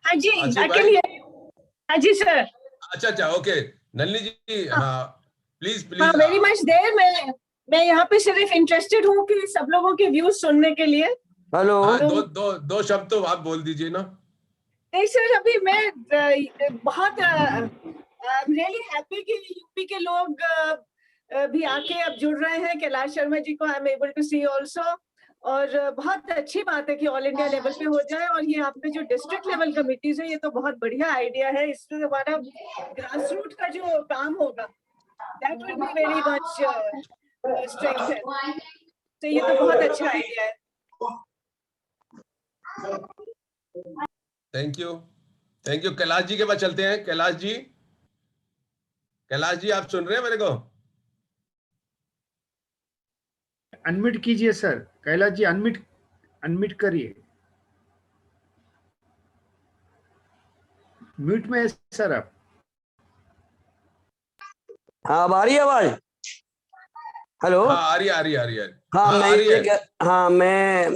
हाँ जी, आसिफ भाई। हाँ जी सर। अच्छा अच्छा, ओके। नल्ली जी, हाँ प्लीज प्लीज। हाँ, वेरी मच देर। मैं यहाँ पे सिर्फ इंटरेस्टेड हूँ कि सब लोगों के व्यूज सुनने के लिए। हेलो। हाँ, दो शब्द तो आप बोल दीजिए ना। नहीं सर, अभी मैं बहुत रियली हैप्पी कि यूपी के लोग भी आके अब जुड़ रहे हैं। कैलाश शर्मा जी को I am able to see also, और बहुत अच्छी बात है कि ऑल इंडिया लेवल पे हो जाए। और ये आपके जो डिस्ट्रिक्ट लेवल कमिटीज है, ये तो बहुत बढ़िया आइडिया है। इससे हमारा ग्रास रूट का जो काम होगा, that will be very much strengthen. तो ये तो बहुत अच्छा आइडिया है। Thank you, thank you. Kailash ji के पास चलते हैं। कैलाश जी, कैलाश जी आप सुन रहे हैं मेरे को? अनम्यूट कीजिए सर, कैलाश जी अनम्यूट करिए। म्यूट में है सर आप। हाँ, अब आ रही है आवाज? हेलो। हाँ, आ रही है, आ रही है, आ रही है। हाँ, हाँ, आ रही है। हाँ, मैं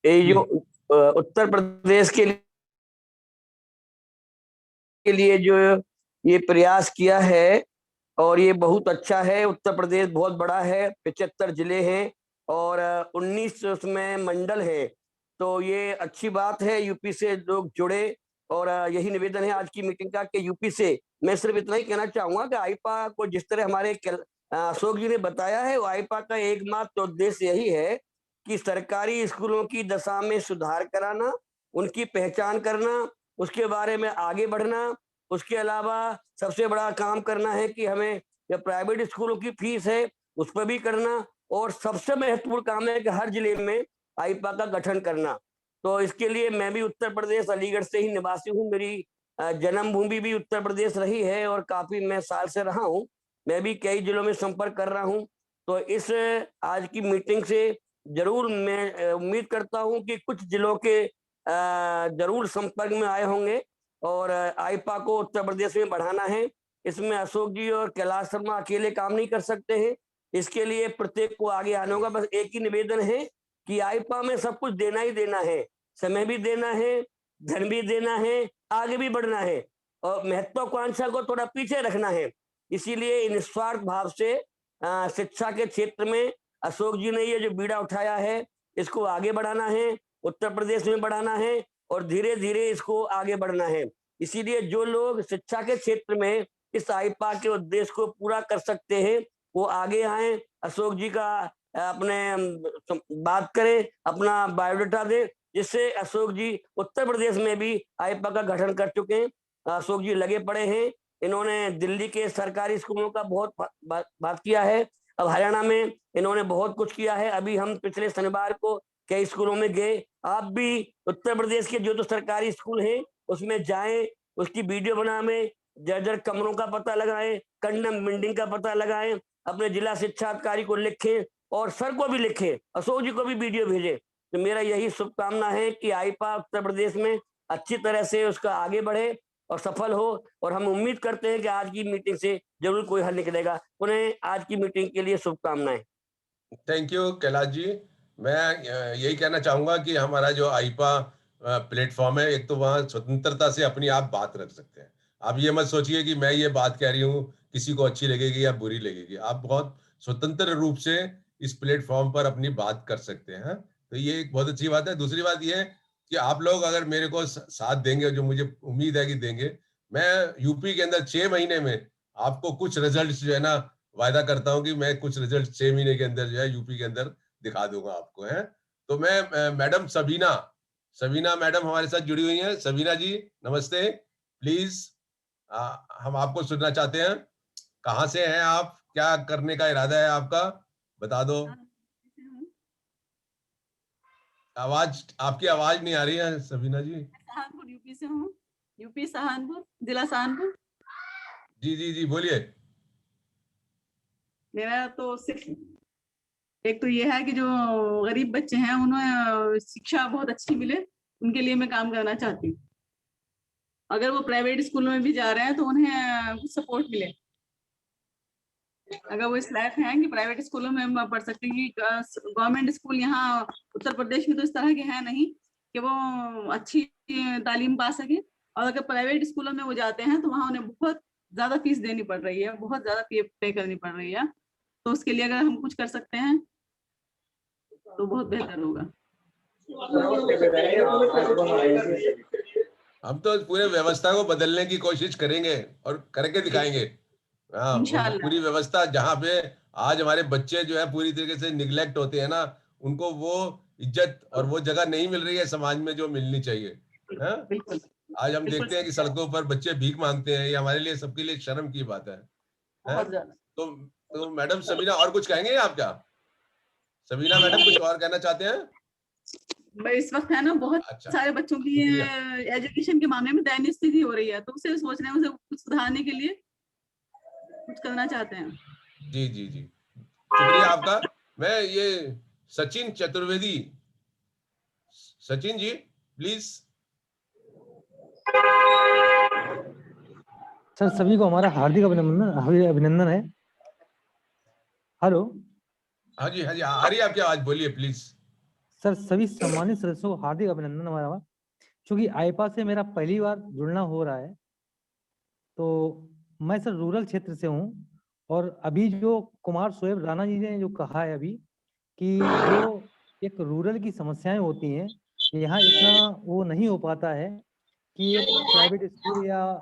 ये जो उत्तर प्रदेश के लिए जो ये प्रयास किया है, और ये बहुत अच्छा है। उत्तर प्रदेश बहुत बड़ा है, 75 जिले हैं और 19 उसमें मंडल है। तो ये अच्छी बात है, यूपी से लोग जुड़े। और यही निवेदन है आज की मीटिंग का कि यूपी से मैं सिर्फ इतना ही कहना चाहूंगा कि आईपा को जिस तरह हमारे अशोक जी ने बताया है, वो आईपा का एकमात्र उद्देश्य यही है कि सरकारी स्कूलों की दशा में सुधार कराना, उनकी पहचान करना, उसके बारे में आगे बढ़ना। उसके अलावा सबसे बड़ा काम करना है कि हमें जो प्राइवेट स्कूलों की फीस है उस पर भी करना, और सबसे महत्वपूर्ण काम है कि हर जिले में आईपा का गठन करना। तो इसके लिए मैं भी उत्तर प्रदेश अलीगढ़ से ही निवासी हूँ। मेरी जन्मभूमि भी उत्तर प्रदेश रही है और काफी मैं साल से रहा हूँ। मैं भी कई जिलों में संपर्क कर रहा हूँ। तो इस आज की मीटिंग से जरूर मैं उम्मीद करता हूँ कि कुछ जिलों के जरूर संपर्क में आए होंगे, और आईपा को उत्तर प्रदेश में बढ़ाना है। इसमें अशोक जी और कैलाश शर्मा अकेले काम नहीं कर सकते हैं, इसके लिए प्रत्येक को आगे आना होगा। बस एक ही निवेदन है कि आईपा में सब कुछ देना ही देना है, समय भी देना है, धन भी देना है, आगे भी बढ़ना है, और महत्वाकांक्षा को थोड़ा पीछे रखना है। इसीलिए निस्वार्थ भाव से शिक्षा के क्षेत्र में अशोक जी ने ये जो बीड़ा उठाया है, इसको आगे बढ़ाना है, उत्तर प्रदेश में बढ़ाना है, और धीरे धीरे इसको आगे बढ़ना है। इसीलिए जो लोग शिक्षा के क्षेत्र में इस आईपा के उद्देश्य को पूरा कर सकते हैं, वो आगे आए, अशोक जी का अपने बात करें, अपना बायोडाटा दे, जिससे अशोक जी उत्तर प्रदेश में भी आईपा का गठन कर चुके हैं। अशोक जी लगे पड़े हैं। इन्होंने दिल्ली के सरकारी स्कूलों का बहुत बात किया है। अब हरियाणा में इन्होंने बहुत कुछ किया है। अभी हम पिछले शनिवार को कई स्कूलों में गए। आप भी उत्तर प्रदेश के जो सरकारी स्कूल हैं उसमें जाएं, उसकी वीडियो बनाएं, जर्जर कमरों का पता लगाएं, कंडम बिल्डिंग का पता लगाएं, अपने जिला शिक्षा अधिकारी को लिखें और सर को भी लिखें, अशोक जी को भी वीडियो भेजें। तो मेरा यही शुभकामना है कि आईपा उत्तर प्रदेश में अच्छी तरह से उसका आगे बढ़े और सफल हो, और हम उम्मीद करते हैं कि आज की मीटिंग से जरूर कोई हल निकलेगा। उन्हें आज की मीटिंग के लिए शुभकामनाएं। थैंक यू कैलाश जी। मैं यही कहना चाहूंगा कि हमारा जो आईपा प्लेटफॉर्म है, एक तो वहाँ स्वतंत्रता से अपनी आप बात रख सकते हैं। आप ये मत सोचिए कि मैं ये बात कह रही हूँ किसी को अच्छी लगेगी या बुरी लगेगी। आप बहुत स्वतंत्र रूप से इस प्लेटफॉर्म पर अपनी बात कर सकते हैं। तो ये एक बहुत अच्छी बात है। दूसरी बात ये है कि आप लोग अगर मेरे को साथ देंगे, जो मुझे उम्मीद है कि देंगे, मैं यूपी के अंदर 6 महीने में आपको कुछ रिजल्ट जो है ना, वायदा करता हूं कि मैं कुछ रिजल्ट 6 महीने के अंदर जो है यूपी के अंदर दिखा दूंगा आपको। है तो मैं मैडम सबीना मैडम हमारे साथ जुड़ी हुई हैं। सबीना जी नमस्ते, प्लीज हम आपको सुनना चाहते हैं। कहाँ से हैं आप, क्या करने का इरादा है आपका, बता दो। आवाज, आपकी आवाज नहीं आ रही है सबीना जी। सहारनपुर यूपी से हूँ, यूपी सहारनपुर, जिला सहारनपुर। जी जी जी बोलिए। मेरा तो एक तो ये है कि जो गरीब बच्चे हैं उन्हें शिक्षा बहुत अच्छी मिले, उनके लिए मैं काम करना चाहती हूँ। अगर वो प्राइवेट स्कूलों में भी जा रहे हैं तो उन्हें कुछ सपोर्ट मिले। अगर वो इस लायक हैं कि प्राइवेट स्कूलों में पढ़ सकते हैं, कि गवर्नमेंट स्कूल यहाँ उत्तर प्रदेश में तो इस तरह के हैं नहीं कि वो अच्छी तालीम पा सके, और अगर प्राइवेट स्कूलों में वो जाते हैं तो वहाँ उन्हें बहुत ज्यादा फीस देनी पड़ रही है, बहुत ज्यादा पे करनी पड़ रही है। तो उसके लिए अगर हम कुछ कर सकते हैं तो बहुत बेहतर होगा। हम तो पूरे व्यवस्था को बदलने की कोशिश करेंगे और करके दिखाएंगे। हाँ, वो पूरी व्यवस्था जहाँ पे आज हमारे बच्चे जो है पूरी तरीके से निगलेक्ट होते हैं ना, उनको वो इज्जत और वो जगह नहीं मिल रही है समाज में जो मिलनी चाहिए। हाँ? आज हम देखते हैं कि सड़कों पर बच्चे भीख मांगते हैं, ये हमारे लिए सबके लिए शर्म की बात है। तो मैडम सबीना और कुछ कहेंगे आप क्या? सबीना मैडम कुछ और कहना चाहते हैं? इस वक्त है ना बहुत सारे बच्चों की एजुकेशन के मामले में दयनीय स्थिति हो रही है, तो उसे सोच रहे हैं उसे कुछ सुधारने के लिए कुछ करना चाहते हैं। जी जी जी शुक्रिया आपका। मैं ये सचिन चतुर्वेदी, सचिन जी प्लीज। सर सभी को हमारा हार्दिक अभिनंदन है। हेलो। हाँ जी आ रही है आपकी आवाज, बोलिए प्लीज। सर सभी सम्मानित सदस्यों को हार्दिक अभिनंदन हमारा, क्योंकि आईपा से मेरा पहली बार जुड़ना हो रहा है। तो मैं सर रूरल क्षेत्र से हूँ, और अभी जो कुमार शोएब राणा जी ने जो कहा है अभी कि जो एक रूरल की समस्याएं होती हैं, यहाँ इतना वो नहीं हो पाता है कि एक प्राइवेट स्कूल या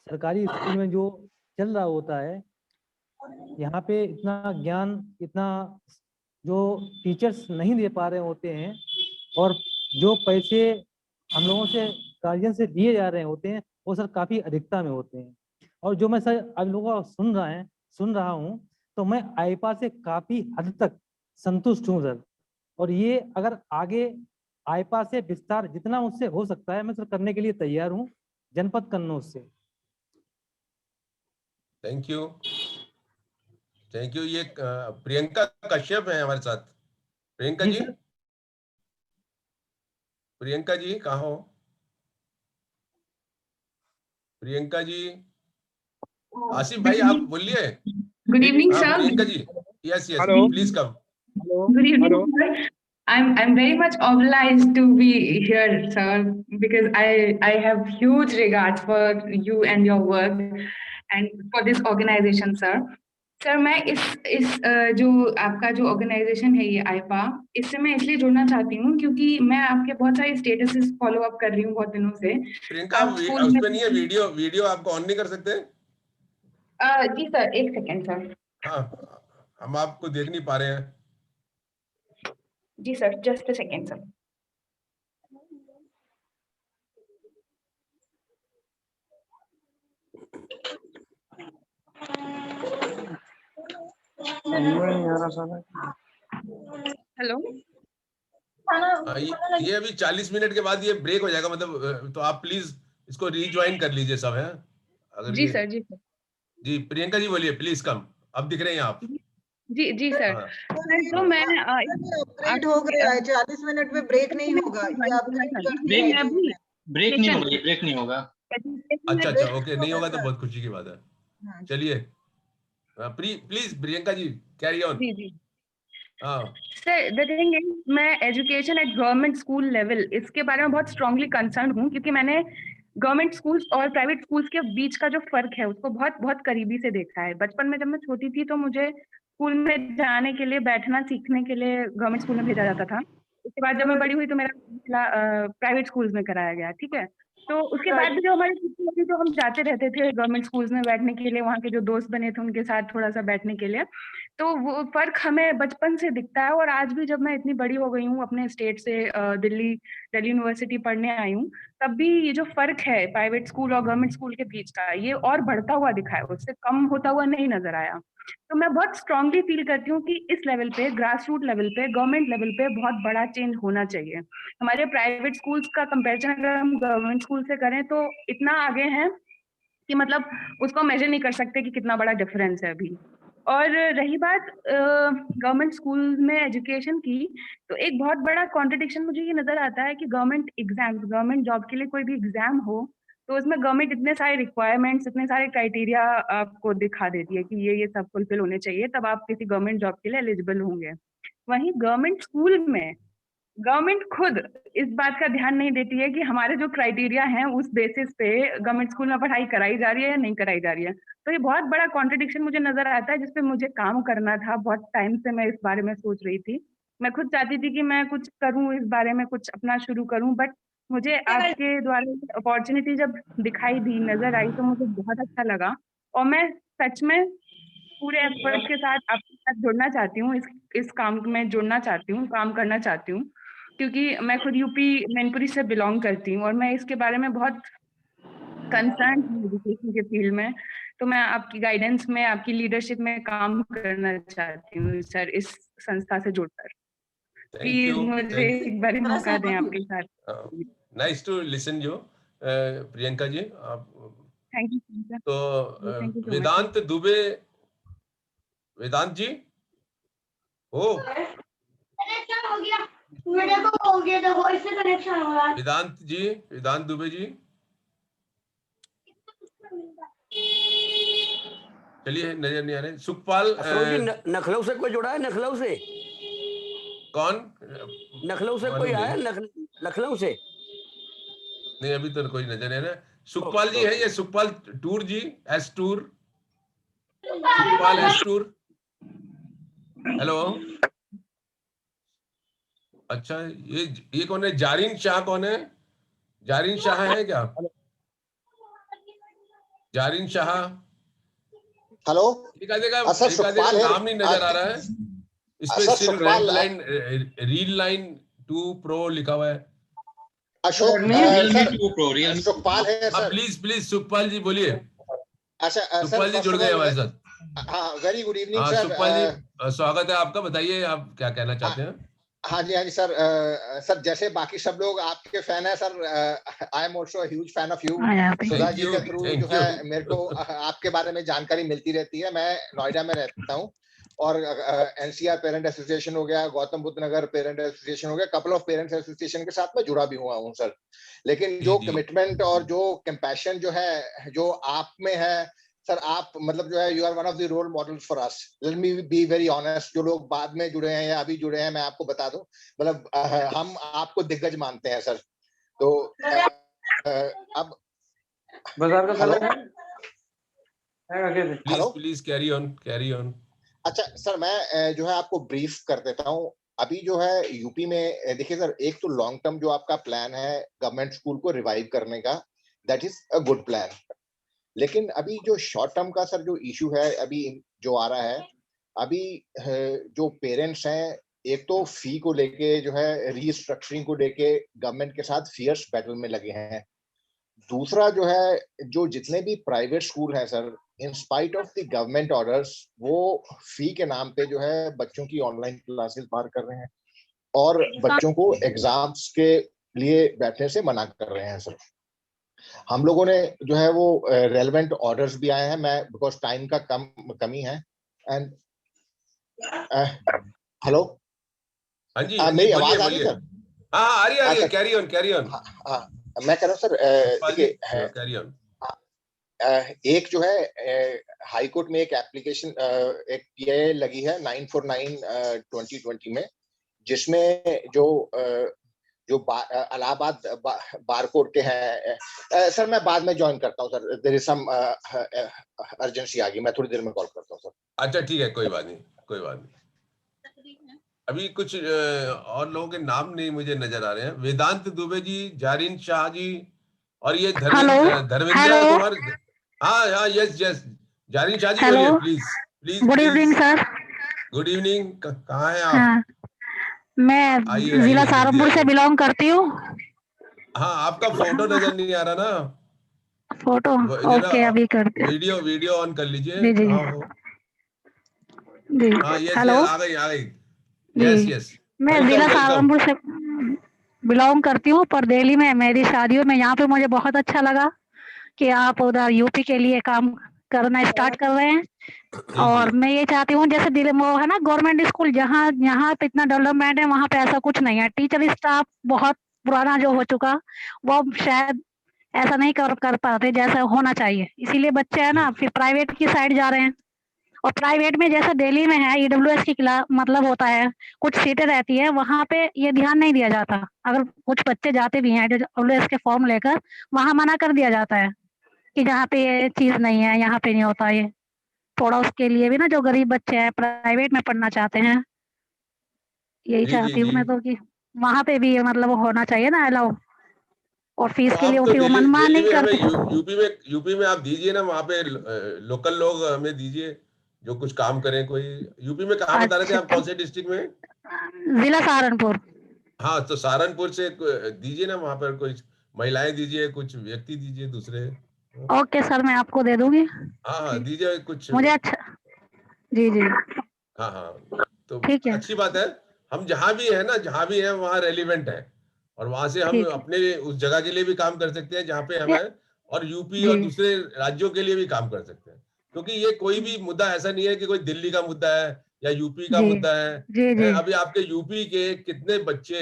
सरकारी स्कूल में जो चल रहा होता है, यहाँ पे इतना ज्ञान, इतना जो टीचर्स नहीं दे पा रहे होते हैं, और जो पैसे हम लोगों से गार्जियन से दिए जा रहे होते हैं वो सर काफ़ी अधिकता में होते हैं। और जो मैं सर आप लोगों को सुन रहा हूँ, तो मैं आईपा से काफ़ी हद तक संतुष्ट हूँ सर। और ये अगर आगे आईपा से विस्तार जितना मुझसे हो सकता है मैं सर करने के लिए तैयार हूँ, जनपद कन्नौज से। Thank you thank you. ये प्रियंका कश्यप है हमारे साथ। प्रियंका जी, प्रियंका जी कहाँ हो? प्रियंका जी, आसिफ भाई आप बोलिए। Good evening sir. Priyanka ji, yes yes please come. Good evening, sir. I'm very much obliged to be here, sir, because I have huge regards for you and your work and for this organization, sir. Sir मैं इस जो आपका जो organisation है ये आईपा, इससे मैं इसलिए जुड़ना चाहती हूँ क्योंकि मैं आपके बहुत सारे स्टेटसेस फॉलो अप कर रही हूँ बहुत दिनों से। प्रियंका उसमें नहीं है वीडियो आपको ऑन नहीं कर सकते? जी सर, एक सेकेंड सर। हाँ, हम आपको देख नहीं पा रहे हैं। जी sir, just a second sir. Hello. ये अभी 40 मिनट के बाद ये ब्रेक हो जाएगा, मतलब तो आप प्लीज इसको रीज्वाइन कर लीजिए सब, है अगर जी सर। जी सर। जी प्रियंका जी बोलिए प्लीज कम, अब दिख रहे हैं आप। जी सर। तो मैं अपग्रेड हो गया है, 40 मिनट में ब्रेक नहीं होगा। ब्रेक नहीं होगा। अच्छा ओके, नहीं होगा तो बहुत खुशी की बात है। चलिए please Priyanka ji carry on. जी सर, द थिंग इज मैं education at government school level इसके बारे में बहुत स्ट्रांगली कंसर्न हूँ, क्योंकि मैंने गवर्नमेंट स्कूल्स और प्राइवेट स्कूल्स के बीच का जो फर्क है उसको बहुत बहुत करीबी से देखा है। बचपन में जब मैं छोटी थी तो मुझे स्कूल में जाने के लिए, बैठना सीखने के लिए गवर्नमेंट स्कूल में भेजा जाता था। उसके बाद जब मैं बड़ी हुई तो मेरा प्राइवेट स्कूल्स में कराया गया, ठीक है। तो उसके बाद भी जो हमारी छुट्टी होती तो हम जाते रहते थे गवर्नमेंट स्कूल्स में बैठने के लिए, वहाँ के जो दोस्त बने थे उनके साथ थोड़ा सा बैठने के लिए। तो वो फर्क हमें बचपन से दिखता है। और आज भी जब मैं इतनी बड़ी हो गई हूँ, अपने स्टेट से दिल्ली यूनिवर्सिटी पढ़ने आई हूँ, तब भी ये जो फर्क है प्राइवेट स्कूल और गवर्नमेंट स्कूल के बीच का, ये और बढ़ता हुआ दिखा है, उससे कम होता हुआ नहीं नजर आया। तो मैं बहुत स्ट्रांगली फील करती हूँ कि इस लेवल पे, ग्रास रूट लेवल पे, गवर्नमेंट लेवल पे बहुत बड़ा चेंज होना चाहिए। हमारे प्राइवेट स्कूल्स का कंपैरिजन अगर हम गवर्नमेंट स्कूल से करें तो इतना आगे हैं कि मतलब उसको मेजर नहीं कर सकते कि कितना बड़ा डिफरेंस है अभी। और रही बात गवर्नमेंट स्कूल में एजुकेशन की, तो एक बहुत बड़ा कॉन्ट्रडिक्शन मुझे ये नजर आता है कि गवर्नमेंट एग्जाम, गवर्नमेंट जॉब के लिए कोई भी एग्जाम हो तो उसमें गवर्नमेंट इतने सारे रिक्वायरमेंट्स, इतने सारे क्राइटेरिया आपको दिखा देती है कि ये सब फुलफिल होने चाहिए, तब आप किसी गवर्नमेंट जॉब के लिए एलिजिबल होंगे। वहीं गवर्नमेंट स्कूल में गवर्नमेंट खुद इस बात का ध्यान नहीं देती है कि हमारे जो क्राइटेरिया हैं उस बेसिस पे गवर्नमेंट स्कूल में पढ़ाई कराई जा रही है या नहीं कराई जा रही है। तो ये बहुत बड़ा कॉन्ट्रडिक्शन मुझे नजर आता है, जिसपे मुझे काम करना था। बहुत टाइम से मैं इस बारे में सोच रही थी, मैं खुद चाहती थी कि मैं कुछ करूं इस बारे में, कुछ अपना शुरू करूं, बट मुझे आपके द्वारा अपॉर्चुनिटी जब दिखाई दी, नजर आई, तो मुझे बहुत अच्छा लगा और मैं सच में पूरे एफर्ट के साथ आपके साथ जुड़ना चाहती हूँ, इस काम में जुड़ना चाहती हूँ, काम करना चाहती हूँ, क्योंकि मैं खुद यूपी मैनपुरी से बिलोंग करती हूँ और मैं इसके बारे में बहुत कंसर्न हूँ एजुकेशन के फील्ड में। तो मैं आपकी गाइडेंस में, आपकी लीडरशिप में काम करना चाहती हूँ सर, इस संस्था से जुड़कर। प्लीज मुझे एक बार मौका दें आपके साथ। Nice to listen you Priyanka ji. आप थैंक यू सर। तो वेदांत दुबे, वेदांत जी हो गया, मेरे को हो गया, तो वॉइस से कनेक्शन हो रहा है। वेदांत जी, वेदांत दुबे जी, चलिए, नजर नहीं आ रहे। सुखपाल नखलऊ से कोई जुड़ा है? नखलऊ से कौन? नखलऊ से कोई आया? लखनऊ से नहीं, अभी तो कोई नजर नहीं आ रहा। सुखपाल जी है ये? Sukhpal Toor ji, S Toor, Sukhpal S Toor, hello. अच्छा, ये कौन है? जारीन शाह कौन है? जारीन शाह है क्या? जारीन शाह, हेलो। नाम नहीं नजर आ रहा है इस पे, सिर्फ red line, reel line 2 pro लिखा हुआ है। अशोक सुखपाल है सर। प्लीज सुखपाल जी बोलिए। अच्छा, सुखपाल जी जुड़ गए हमारे साथ। हाँ, very good evening sir. Sukhpal ji स्वागत है आपका, बताइए आप क्या कहना चाहते हैं। हाँ जी सर। सर जैसे बाकी सब लोग आपके फैन है sir, I am also huge fan of you. Sudha ji के थ्रू जो है मेरे को आपके बारे में जानकारी मिलती रहती है। मैं नोएडा में रहता हूँ और एनसीआर पेरेंट एसोसिएशन हो गया, गौतम बुद्ध नगर पेरेंट एसोसिएशन हो गया, कपल ऑफ पेरेंट्स एसोसिएशन के साथ मैं जुड़ा भी हुआ हूँ सर। लेकिन जो कमिटमेंट और जो कंपैशन जो है, जो आप में है सर, आप मतलब जो है, you are one of the role models for us. Let me be very honest, जो लोग बाद में जुड़े हैं या अभी जुड़े हैं, मैं आपको बता दूं, मतलब हम आपको दिग्गज मानते हैं सर। तो अब बाजार का हेलो, प्लीज कैरी ऑन। अच्छा सर, मैं जो है आपको ब्रीफ कर देता हूँ। अभी जो है यूपी में देखिए सर, एक तो लॉन्ग टर्म जो आपका प्लान है गवर्नमेंट स्कूल को रिवाइव करने का, that is a good plan. लेकिन अभी जो शॉर्ट टर्म का सर जो इशू है अभी जो आ रहा है, अभी जो पेरेंट्स हैं, एक तो फी को लेके जो है रीस्ट्रक्चरिंग को लेके गवर्नमेंट के साथ फियर्स बैटल में लगे हैं। दूसरा जो है, जो जितने भी प्राइवेट स्कूल हैं sir, in spite of the government orders, वो फी के नाम पे जो है बच्चों की ऑनलाइन क्लासेस बाहर कर रहे हैं और बच्चों को एग्जाम्स के लिए बैठने से मना कर रहे हैं सर। हम लोगों ने जो है वो रेलेवेंट ऑर्डर्स भी आए हैं। मैं बिकॉज टाइम का कमी है एंड हेलो, हाँ जी, मेरी आवाज आ रही है सर? हाँ, आ रही है, कैरी ऑन। मैं कह रहा हूँ सर, देखिए कैरी ऑन। एक जो है हाई कोर्ट में एक एप्लीकेशन एक ये लगी है 949/2020 में, जिसमें जो इलाहाबाद बार कोर्ट के हैं सर। मैं बाद में ज्वाइन करता हूँ sir, there is some urgency आ गई, मैं थोड़ी देर में कॉल करता हूँ सर। अच्छा ठीक है, कोई बात नहीं। अभी कुछ और लोगों के नाम नहीं मुझे नजर आ रहे हैं। वेदांत दुबे जी, जारीन शाह जी, और ये धर्मेंद्र कुमार। हाँ, यस, जारीन शाह जी बोलिए please. Good evening sir. Good evening, कहाँ हैं आप? मैं जिला सहारनपुर से बिलोंग करती हूँ। हाँ, आपका फोटो नजर नहीं आ रहा ना, फोटो ओके अभी करते वीडियो ऑन कर लीजिए। जी जी हाँ हो, जी हाँ यस हेलो आ गई यस जी यस मैं वेलकम जिला वेलकम। सहारनपुर से बिलोंग करती हूँ, पर दिल्ली में मेरी शादियों में यहाँ पे मुझे बहुत अच्छा लगा कि आप उधर यूपी के लिए काम करना स्टार्ट कर रहे हैं। और मैं ये चाहती हूँ जैसे दिल्ली में वो है ना गवर्नमेंट स्कूल, जहाँ यहाँ पे इतना डेवलपमेंट है वहाँ पे ऐसा कुछ नहीं है। टीचर स्टाफ बहुत पुराना जो हो चुका, वो शायद ऐसा नहीं कर पाते जैसा होना चाहिए, इसीलिए बच्चे है ना फिर प्राइवेट की साइड जा रहे हैं। और प्राइवेट में जैसे दिल्ली में है ईडब्ल्यूएस की क्लास मतलब होता है, कुछ सीटें रहती है, वहाँ पे ये ध्यान नहीं दिया जाता। अगर कुछ बच्चे जाते भी हैं ईडब्ल्यूएस के फॉर्म लेकर, वहाँ मना कर दिया जाता है कि जहाँ पे ये चीज नहीं है, यहाँ पे नहीं होता ये। थोड़ा उसके लिए भी ना जो गरीब बच्चे हैं प्राइवेट में पढ़ना चाहते हैं, यही जी जी चाहती हूँ जी मैं तो कि वहाँ पे भी मतलब होना चाहिए ना अलाउ। और तो फीस के लिए आप वो तो फिर वो दिल्ली मनमान दिल्ली नहीं में हमें करते। यूपी में आप दीजिए ना, वहाँ पे लोकल लोग हमें दीजिए जो कुछ काम करें कोई। यूपी में कहाँ बता रहे थे अच्छा आप, कौन से डिस्ट्रिक्ट में? जिला सहारनपुर। हाँ तो सहारनपुर से दीजिए ना, वहाँ पर कुछ महिलाएं दीजिए, कुछ व्यक्ति दीजिए दूसरे। ओके सर मैं आपको दे दूंगी। हाँ हाँ दीजिए कुछ। मुझे अच्छा जी जी हाँ हाँ तो ठीक है अच्छी बात है। हम जहाँ भी है ना, जहाँ भी है वहाँ रेलिवेंट है, और वहां से हम ठीक है अपने उस जगह के लिए भी काम कर सकते हैं जहाँ पे हम या- हैं, और यूपी जी और दूसरे राज्यों के लिए भी काम कर सकते हैं। क्योंकि ये कोई भी मुद्दा ऐसा नहीं है कि कोई दिल्ली का मुद्दा है या यूपी का जी मुद्दा है। जी जी अभी आपके यूपी के कितने बच्चे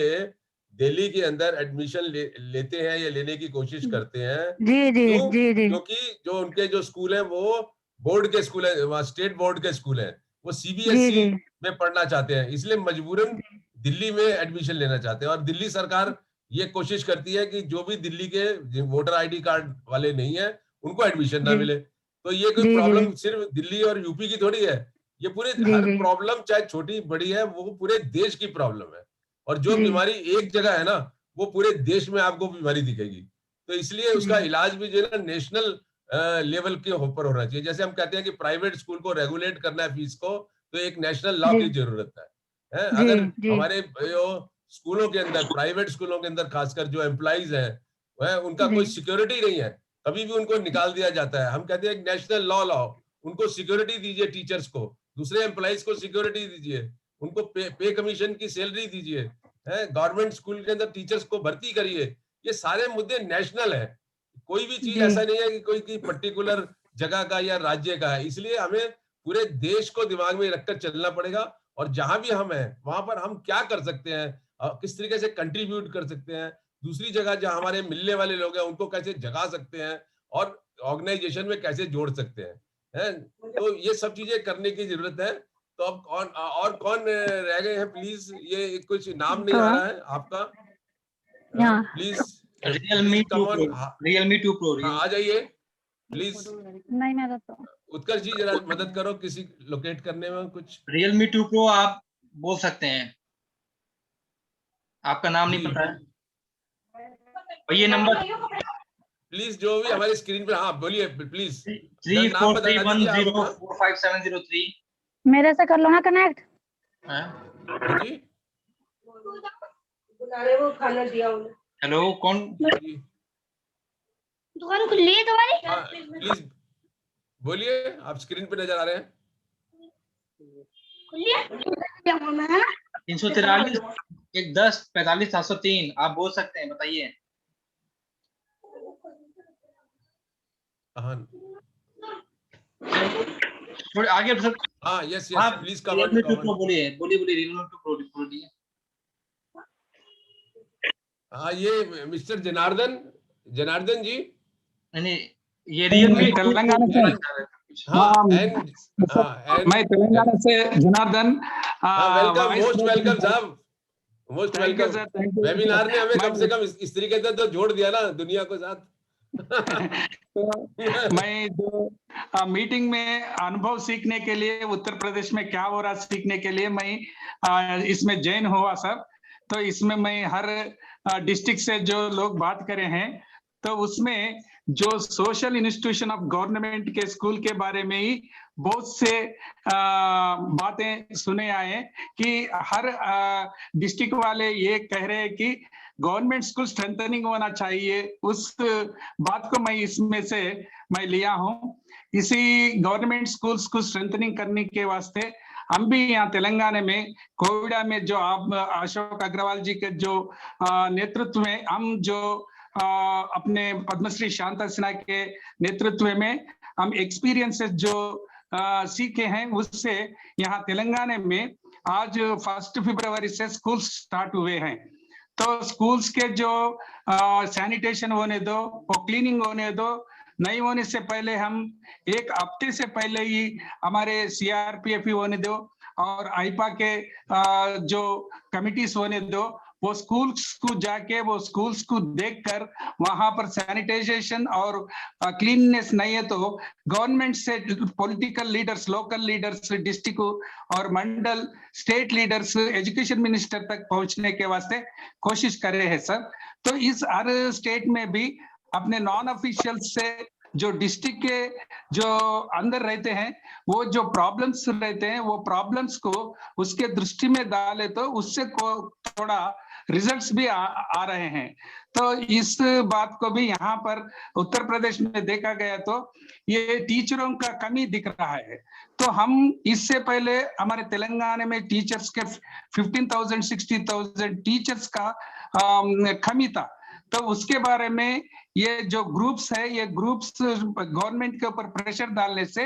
दिल्ली के अंदर एडमिशन लेते हैं या लेने की कोशिश करते हैं? जी जी क्यों? जी जी क्योंकि जो उनके जो स्कूल है वो बोर्ड के स्कूल है, वहाँ स्टेट बोर्ड के स्कूल है, वो जी सीबीएसई जी में पढ़ना चाहते हैं, इसलिए मजबूरन दिल्ली में एडमिशन लेना चाहते हैं। और दिल्ली सरकार ये कोशिश करती है कि जो भी दिल्ली के वोटर आईडी कार्ड वाले नहीं है उनको एडमिशन ना जी मिले। तो ये कोई जी जी प्रॉब्लम सिर्फ दिल्ली और यूपी की थोड़ी है, ये पूरे जी हर जी प्रॉब्लम चाहे छोटी बड़ी है वो पूरे देश की प्रॉब्लम है। और जो जी बीमारी एक जगह है ना, वो पूरे देश में आपको बीमारी दिखेगी। तो इसलिए उसका जी इलाज भी जो है ना नेशनल लेवल के ऊपर होना चाहिए। जैसे हम कहते हैं कि प्राइवेट स्कूल को रेगुलेट करना है फीस को, तो एक नेशनल लॉ जी की जरूरत है। जी अगर जी हमारे जो स्कूलों के अंदर, प्राइवेट स्कूलों के अंदर खासकर जो एम्प्लॉइज हैं, वह उनका जी कोई सिक्योरिटी नहीं है, कभी भी उनको निकाल दिया जाता है। हम कहते हैं नेशनल लॉ लाओ, उनको सिक्योरिटी दीजिए, टीचर्स को, दूसरे एम्प्लॉइज को सिक्योरिटी दीजिए, उनको पे कमीशन की सैलरी दीजिए, है गवर्नमेंट स्कूल के अंदर टीचर्स को भर्ती करिए। ये सारे मुद्दे नेशनल है, कोई भी चीज जी ऐसा नहीं है कि कोई की पर्टिकुलर जगह का या राज्य का है। इसलिए हमें पूरे देश को दिमाग में रखकर चलना पड़ेगा, और जहां भी हम हैं वहां पर हम क्या कर सकते हैं, किस तरीके से कंट्रीब्यूट कर सकते हैं, दूसरी जगह जहां हमारे मिलने वाले लोग हैं उनको कैसे जगा सकते हैं, और ऑर्गेनाइजेशन में कैसे जोड़ सकते हैं। तो ये सब चीजें करने की जरूरत है। तो अब कौन रह गए हैं प्लीज, ये कुछ नाम नहीं तो आ रहा है आपका, यहाँ please Realme please 2 come on. Pro, Realme 2 Pro, आ जाइए प्लीज। नहीं मेरा तो उत्कर्ष जी जरा मदद करो किसी लोकेट करने में कुछ। Realme 2 Pro आप बोल सकते हैं, आपका नाम नहीं जी पता है और ये नंबर प्लीज, जो भी हमारे स्क्रीन पे, हाँ बोलिए प्लीज, नाम बता दीजिए आप अपना। 343104573। मेरे से कर लो ना कनेक्ट। जी हेलो कौन? दुकान खुली है तुम्हारी? प्लीज बोलिए, आप स्क्रीन पे नजर आ रहे हैं। 343 10 45 703 आप बोल सकते हैं, बताइए। थोड़े आगे हाँ यस आप प्लीज Realme 2 Pro बोलिए Realme 2 Pro बोलिए। हाँ ये मिस्टर जनार्दन जी। नहीं ये Realme तेलंगाना से। हाँ मैं तेलंगाना से जनार्दन। वेलकम, मोस्ट वेलकम साहब, most Thank you, welcome. sir, thank you, webinar ने हमें मैं- कम से कम इस तरीके से तो जोड़ दिया ना दुनिया को साथ। तो मैं जो मीटिंग में अनुभव सीखने के लिए, उत्तर प्रदेश में क्या हो रहा सीखने के लिए मैं इसमें जॉइन हुआ सर। तो इसमें मैं हर डिस्ट्रिक्ट से जो लोग बात करे हैं, तो उसमें जो सोशल इंस्टीट्यूशन ऑफ गवर्नमेंट के स्कूल के बारे में ही बहुत से बातें सुने आए कि हर डिस्ट्रिक्ट वाले ये कह रहे हैं कि गवर्नमेंट स्कूल स्ट्रेंथनिंग होना चाहिए, उस बात को मैं इसमें से मैं लिया हूँ। इसी गवर्नमेंट स्कूल्स को स्ट्रेंथनिंग करने के वास्ते हम भी यहाँ तेलंगाना में कोविडा में जो आप अशोक अग्रवाल जी के जो नेतृत्व में हम जो अपने पद्मश्री शांता सिन्हा के नेतृत्व में हम एक्सपीरियंसेस जो सीखे हैं, उससे यहाँ तेलंगाना में आज 1 फरवरी से स्कूल स्टार्ट हुए हैं। तो स्कूल्स के जो सैनिटेशन होने दो, वो क्लीनिंग होने दो, नहीं होने से पहले हम 1 हफ्ते से पहले ही हमारे CRPF होने दो और आईपा के जो कमिटीज होने दो, वो स्कूल्स को जाके वो स्कूल्स को देखकर वहां पर सैनिटाइजेशन और क्लीननेस नहीं है तो गवर्नमेंट से political leaders, local leaders, district और मंडल, स्टेट लीडर्स, एजुकेशन मिनिस्टर तक पहुंचने के वास्ते कोशिश कर रहे हैं सर। तो इस हर स्टेट में भी अपने नॉन ऑफिशियल से जो डिस्ट्रिक्ट के जो अंदर रहते हैं, वो जो प्रॉब्लम्स रहते हैं, वो प्रॉब्लम्स को उसके दृष्टि में डाले तो उससे थोड़ा रिजल्ट्स भी आ रहे हैं। तो इस बात को भी यहाँ पर उत्तर प्रदेश में देखा गया तो ये टीचरों का कमी दिख रहा है। तो हम इससे पहले हमारे तेलंगाना में टीचर्स के 15,000 60,000 टीचर्स का कमी था। तो उसके बारे में ये जो ग्रुप्स है, ये ग्रुप्स गवर्नमेंट के ऊपर प्रेशर डालने से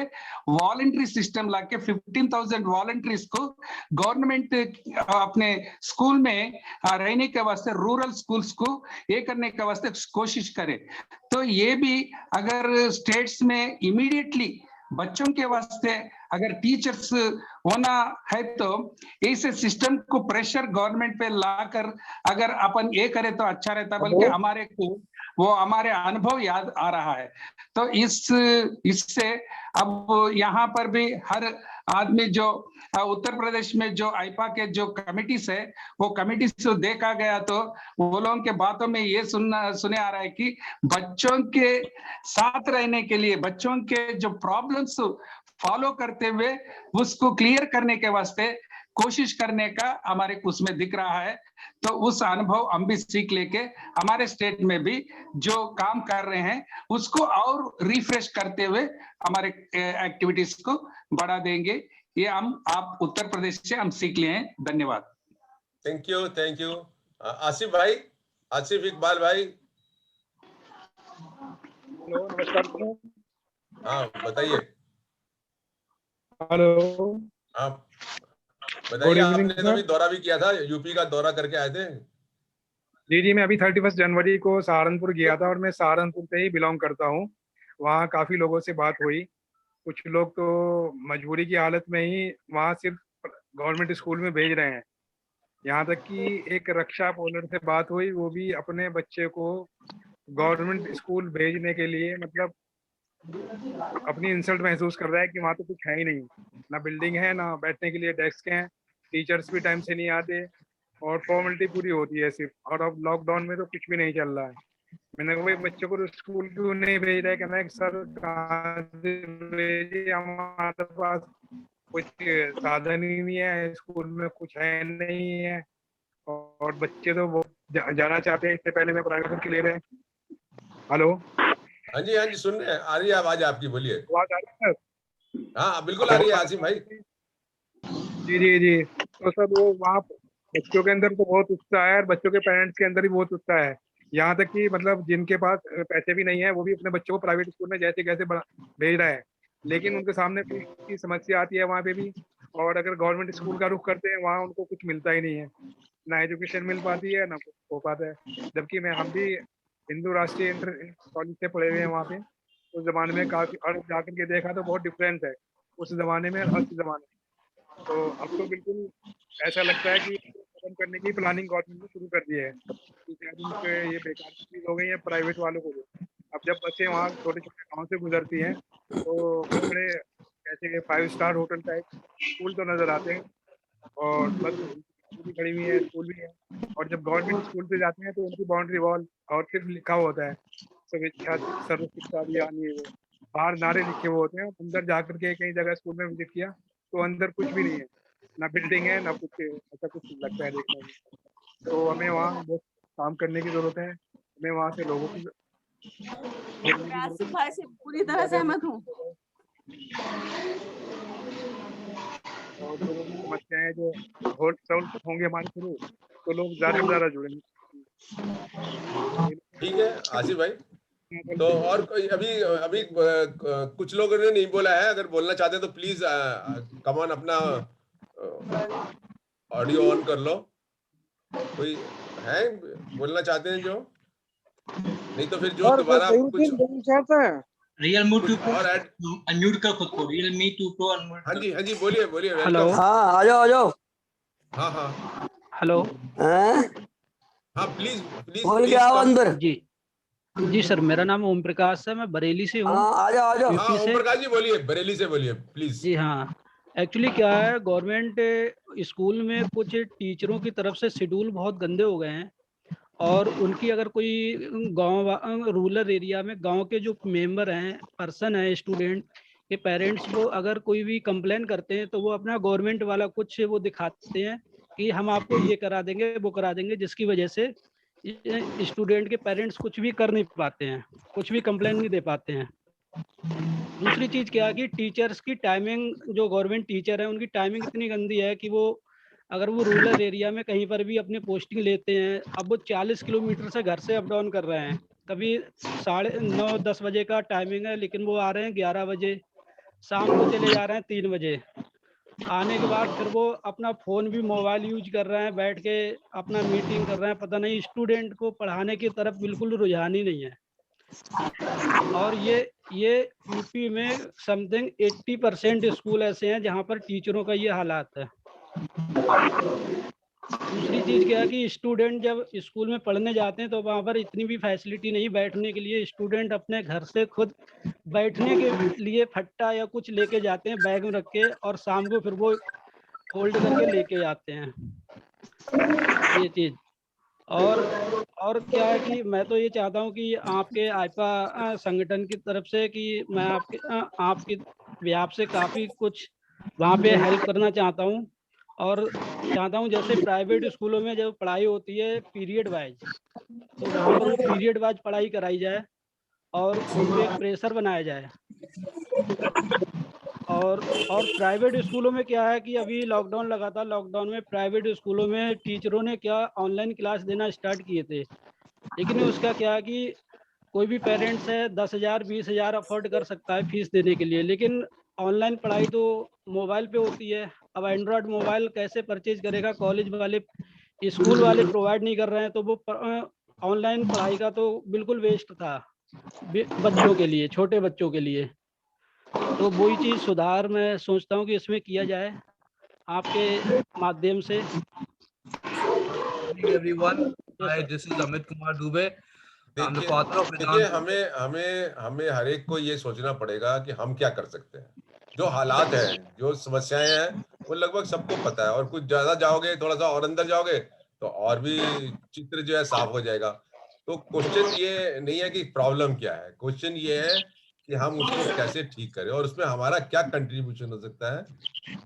वॉलंटरी सिस्टम लाके 15,000 वॉलंटरीज को गवर्नमेंट अपने स्कूल में रहने के वास्ते रूरल स्कूल्स को ये करने के वास्ते कोशिश करे। तो ये भी अगर स्टेट्स में इमीडिएटली बच्चों के वास्ते अगर टीचर्स होना है तो ऐसे सिस्टम को प्रेशर गवर्नमेंट पे लाकर अगर अपन ये करें तो अच्छा रहता, बल्कि हमारे को वो हमारे अनुभव याद आ रहा है। तो इससे अब यहाँ पर भी हर आदमी जो उत्तर प्रदेश में जो आईपा के जो कमिटीज है, वो कमिटीज को देखा गया तो वो लोगों के बातों में ये सुने आ रहा है कि बच्चों के साथ रहने के लिए, बच्चों के जो प्रॉब्लम्स फॉलो करते हुए उसको क्लियर करने के वास्ते कोशिश करने का हमारे उसमें दिख रहा है। तो उस अनुभव हम भी सीख लेके हमारे स्टेट में भी जो काम कर रहे हैं उसको और रिफ्रेश करते हुए हमारे एक्टिविटीज को बढ़ा देंगे। ये आप उत्तर प्रदेश से हम सीख लिए हैं। धन्यवाद। Thank you, thank you. Asif भाई, आसिफ इकबाल भाई। हेलो, नमस्कार। हाँ बताइए। हेलो, आप बताइए। आपने तो अभी दौरा भी किया था, यूपी का दौरा करके आए थे। जी, मैं अभी 31 जनवरी को सहारनपुर गया था और मैं सहारनपुर से ही बिलोंग करता हूँ। वहाँ काफी लोगों से बात हुई। कुछ लोग तो मजबूरी की हालत में ही वहाँ सिर्फ गवर्नमेंट स्कूल में भेज रहे हैं। यहाँ तक कि एक रक्षा पोलर से बात हुई, वो भी अपने बच्चे को गवर्नमेंट स्कूल भेजने के लिए मतलब अपनी इंसल्ट महसूस कर रहा है कि वहाँ तो कुछ है ही नहीं, ना बिल्डिंग है, ना बैठने के लिए डेस्क हैं, टीचर्स भी टाइम से नहीं आते और फॉर्मेलिटी पूरी होती है सिर्फ। और अब लॉकडाउन में तो कुछ भी नहीं चल रहा है। मैंने कहा भाई बच्चों को स्कूल क्यों नहीं भेज रहा है? कहना है सर कहाँ से भेजिए, हमारे पास कुछ साधन ही नहीं है, स्कूल में कुछ है नहीं है और बच्चे तो वो जाना चाहते हैं। इससे पहले मैं प्राइवेट की ले रहे हैं। हेलो, हाँ जी, हाँ जी, सुन रहे हैं। आ रही है आवाज आपकी, बोलिए। आवाज आ रही है? हाँ बिल्कुल आ रही है आसिफ भाई। जी। तो सर वो वहाँ बच्चों के अंदर तो बहुत उत्साह है और बच्चों के पेरेंट्स के अंदर भी बहुत उत्साह है। यहाँ तक कि मतलब जिनके पास पैसे भी नहीं है वो भी अपने बच्चों को प्राइवेट स्कूल में जैसे कैसे भेज रहे हैं, लेकिन उनके सामने की समस्या आती है वहाँ पे भी। और अगर गवर्नमेंट स्कूल का रुख करते हैं वहाँ उनको कुछ मिलता ही नहीं है, ना एजुकेशन मिल पाती है ना कुछ हो पाता है। जबकि हम भी हिंदू राष्ट्रीय इंटर कॉलेज से पढ़े हुए हैं वहाँ पे। उस जमाने में काफी, और जाकर के देखा तो बहुत डिफरेंस है उस जमाने में और इस जमाने में। तो अब तो बिल्कुल ऐसा लगता है कि खत्म करने की प्लानिंग गवर्नमेंट ने शुरू कर दी है। ये बेकार की चीज हो गई है प्राइवेट वालों को। अब जब बसें वहाँ छोटे छोटे गाँव से गुजरती हैं तो बड़े ऐसे 5 स्टार होटल टाइप स्कूल तो नजर आते हैं और बस भी खड़ी हुई है, स्कूल भी है। और जब गवर्नमेंट स्कूल पे जाते हैं तो उनकी बाउंड्री वॉल और सिर्फ लिखा होता है स्वेच्छा सर्व शिक्षा अभियान, ये वो बाहर नारे लिखे हुए होते हैं। अंदर जाकर के कई जगह स्कूल में विजिट किया तो अंदर कुछ भी नहीं है, ना बिल्डिंग है ना कुछ, ऐसा कुछ लगता है देखने में। तो हमें वहाँ बहुत काम करने की जरूरत है, हमें वहाँ से लोगों की मैं आसिफ भाई से पूरी तरह सहमत हूँ। और जो भी समस्याएं जो सॉल्व होंगे हमारे थ्रू, तो लोग ज्यादा से ज्यादा जुड़ेंगे। ठीक है आसिफ भाई, तो और कोई अभी अभी कुछ लोगों ने नहीं बोला है, अगर बोलना चाहते हैं तो प्लीज कम ऑन, अपना ऑडियो ऑन कर लो। कोई है बोलना चाहते हैं जो? नहीं तो फिर जो दोबारा कुछ Realme 2 Pro अनम्यूट कर खुद को, Realme 2 Pro अनम्यूट। हाँ जी बोलिए बोलिए। हेलो, हाँ आ जाओ। हाँ हेलो, हाँ प्लीज बोल के आओ अंदर। जी सर, मेरा नाम ओम प्रकाश है, मैं बरेली से हूँ। आ जाओ। हाँ ओम प्रकाश जी बोलिए, बरेली से बोलिए प्लीज। जी हाँ, एक्चुअली क्या है, गवर्नमेंट स्कूल में कुछ टीचरों की तरफ से शेड्यूल बहुत गंदे हो गए हैं, और उनकी अगर कोई गांव रूरल एरिया में गांव के जो मेंबर हैं, पर्सन है, स्टूडेंट के पेरेंट्स, वो अगर कोई भी कंप्लेन करते हैं तो वो अपना गवर्नमेंट वाला कुछ वो दिखाते हैं कि हम आपको ये करा देंगे वो करा देंगे, जिसकी वजह से स्टूडेंट के पेरेंट्स कुछ भी कर नहीं पाते हैं, कुछ भी कंप्लेन नहीं दे पाते हैं। दूसरी चीज़ क्या है कि टीचर्स की टाइमिंग, जो गवर्नमेंट टीचर है उनकी टाइमिंग इतनी गंदी है कि वो अगर वो रूरल एरिया में कहीं पर भी अपनी पोस्टिंग लेते हैं, अब वो 40 किलोमीटर से घर से अप डाउन कर रहे हैं। कभी 9:30-10 बजे का टाइमिंग है, लेकिन वो आ रहे हैं 11 बजे, शाम को चले जा रहे हैं 3 बजे। आने के बाद फिर वो अपना फ़ोन भी मोबाइल यूज कर रहे हैं, बैठ के अपना मीटिंग कर रहे हैं। पता नहीं, स्टूडेंट को पढ़ाने की तरफ बिल्कुल रुझान ही नहीं है। और ये यूपी में समथिंग 80% स्कूल ऐसे हैं जहाँ पर टीचरों का ये हालात है। दूसरी चीज़ क्या है कि स्टूडेंट जब स्कूल में पढ़ने जाते हैं तो वहाँ पर इतनी भी फैसिलिटी नहीं बैठने के लिए। स्टूडेंट अपने घर से खुद बैठने के लिए फट्टा या कुछ लेके जाते हैं बैग में रख के, और शाम को फिर वो फोल्ड करके लेके आते हैं, ये चीज़। और क्या है कि मैं तो ये चाहता हूँ कि आपके आईपा संगठन की तरफ से कि मैं आपकी व्याप से काफ़ी कुछ वहाँ पे हेल्प करना चाहता हूँ, और चाहता हूँ जैसे प्राइवेट स्कूलों में जब पढ़ाई होती है पीरियड वाइज, तो वहाँ पर वो पीरियड वाइज पढ़ाई कराई जाए और उन पे एक प्रेशर बनाया जाए। और प्राइवेट स्कूलों में क्या है कि अभी लॉकडाउन लगा था, लॉकडाउन में प्राइवेट स्कूलों में टीचरों ने क्या ऑनलाइन क्लास देना स्टार्ट किए थे, लेकिन उसका क्या है कि कोई भी पेरेंट्स है 10,000 20,000 अफोर्ड कर सकता है फीस देने के लिए, लेकिन ऑनलाइन पढ़ाई तो मोबाइल पे होती है। अब एंड्रॉयड मोबाइल कैसे परचेज करेगा? कॉलेज वाले, स्कूल वाले प्रोवाइड नहीं कर रहे हैं, तो वो ऑनलाइन पढ़ाई का तो बिल्कुल वेस्ट था बच्चों के लिए, छोटे बच्चों के लिए। तो वही चीज़ सुधार मैं सोचता हूँ कि इसमें किया जाए आपके माध्यम से। Everyone, hi, this is Amit Kumar Dubey. I'm the father of देखिए हमें हर एक को ये सोचना पड़ेगा कि हम क्या कर सकते हैं। जो हालात हैं, जो समस्याएं हैं, वो लगभग सबको पता है, और कुछ ज्यादा जाओगे, थोड़ा सा और अंदर जाओगे तो और भी चित्र जो है साफ हो जाएगा। तो क्वेश्चन ये नहीं है कि प्रॉब्लम क्या है, क्वेश्चन ये है कि हम उसको कैसे ठीक करें और उसमें हमारा क्या कंट्रीब्यूशन हो सकता है।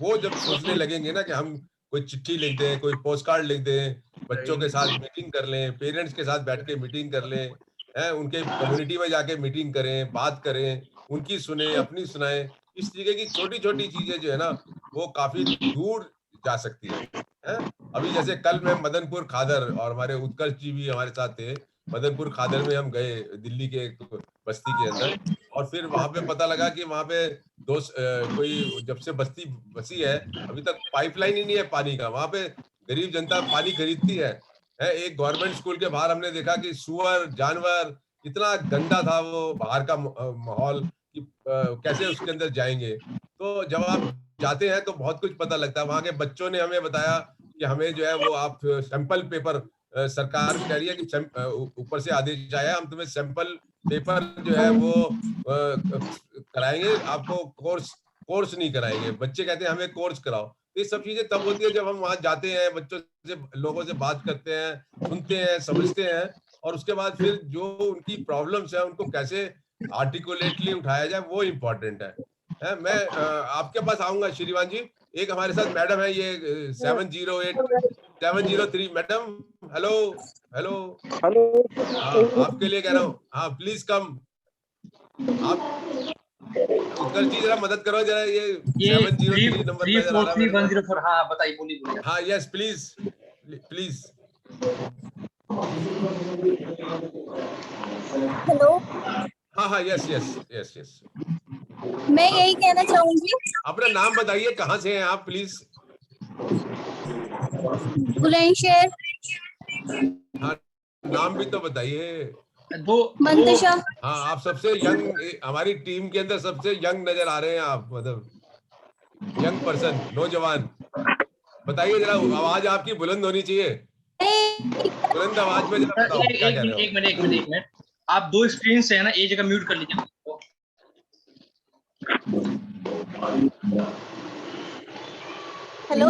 वो जब सोचने लगेंगे ना कि हम कोई चिट्ठी लिख दें, कोई पोस्ट कार्ड लिख दें, बच्चों के साथ मीटिंग कर लें, पेरेंट्स के साथ बैठ के मीटिंग कर लें, उनके कम्युनिटी में जाके मीटिंग करें, बात करें, उनकी सुने, अपनी सुनाएं। इस तरीके की छोटी छोटी चीजें जो है ना, वो काफी दूर जा सकती है। अभी जैसे कल मैं मदनपुर खादर, और हमारे उत्कर्ष जी भी हमारे साथ थे, मदनपुर खादर में हम गए दिल्ली के एक बस्ती के अंदर, और फिर वहां पे पता लगा कि वहां पे कोई जब से बस्ती बसी है अभी तक पाइपलाइन ही नहीं है पानी का। वहां पे गरीब जनता पानी खरीदती है। एक गवर्नमेंट स्कूल के बाहर हमने देखा कि सुअर, जानवर, इतना गंदा था वो बाहर का माहौल कि कैसे उसके अंदर जाएंगे। तो जब आप जाते हैं तो बहुत कुछ पता लगता है। वहां के बच्चों ने हमें बताया कि हमें जो है वो आप सैंपल पेपर, सरकार कह रही है कि ऊपर से आदेश आया, हम तुम्हें सैंपल पेपर जो है वो कराएंगे, आपको कोर्स नहीं कराएंगे। बच्चे कहते हैं हमें कोर्स कराओ। ये सब चीजें तब होती है जब हम वहां जाते हैं, बच्चों से, लोगों से बात करते हैं, सुनते हैं, समझते हैं, और उसके बाद फिर जो उनकी प्रॉब्लम्स है उनको कैसे आर्टिकुलेटली उठाया जाए, वो इम्पोर्टेंट है। मैं आपके पास आऊंगा श्रीमान जी। एक हमारे साथ मैडम है, ये 708 703 मैडम, हेलो हेलो हेलो। हाँ आपके लिए कह रहा हूँ, हाँ प्लीज कम। आप उत्कर्ष जी जरा मदद करो, जरा ये 703 नंबर नजर आ रहा है मेरे को। 343104। हाँ बताइए, बोलिए बोलिए। हाँ यस प्लीज प्लीज। हेलो। हाँ यस यस यस यस। मैं यही कहना चाहूंगी, अपना नाम बताइए, कहाँ से हैं आप प्लीज? बुलंदशहर। हाँ नाम भी तो बताइए। मंतशा। हाँ आप सबसे यंग, हमारी टीम के अंदर सबसे यंग नजर आ रहे हैं आप, मतलब यंग पर्सन, नौजवान। बताइए जरा, आवाज आपकी बुलंद होनी चाहिए, बुलंद आवाज में जरा बताओ क्या कह रहे हो। एक मिनट। आप 2 स्क्रीन से है ना, एक जगह म्यूट कर लीजिए। हेलो।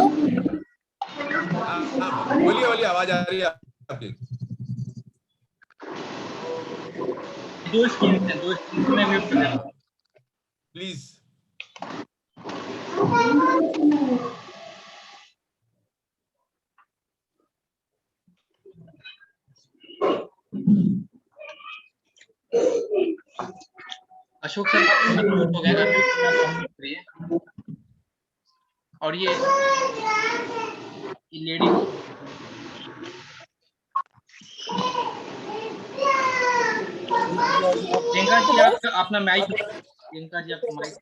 बोलिए बोलिए, आवाज आ रही है आपकी। 2 स्क्रीन में म्यूट कर देना प्लीज। अशोक सर म्यूट हो गया, अनम्यूट करिए। और ये लेडी प्रियंका जी, आपका अपना माइक, प्रियंका जी आपका माइक।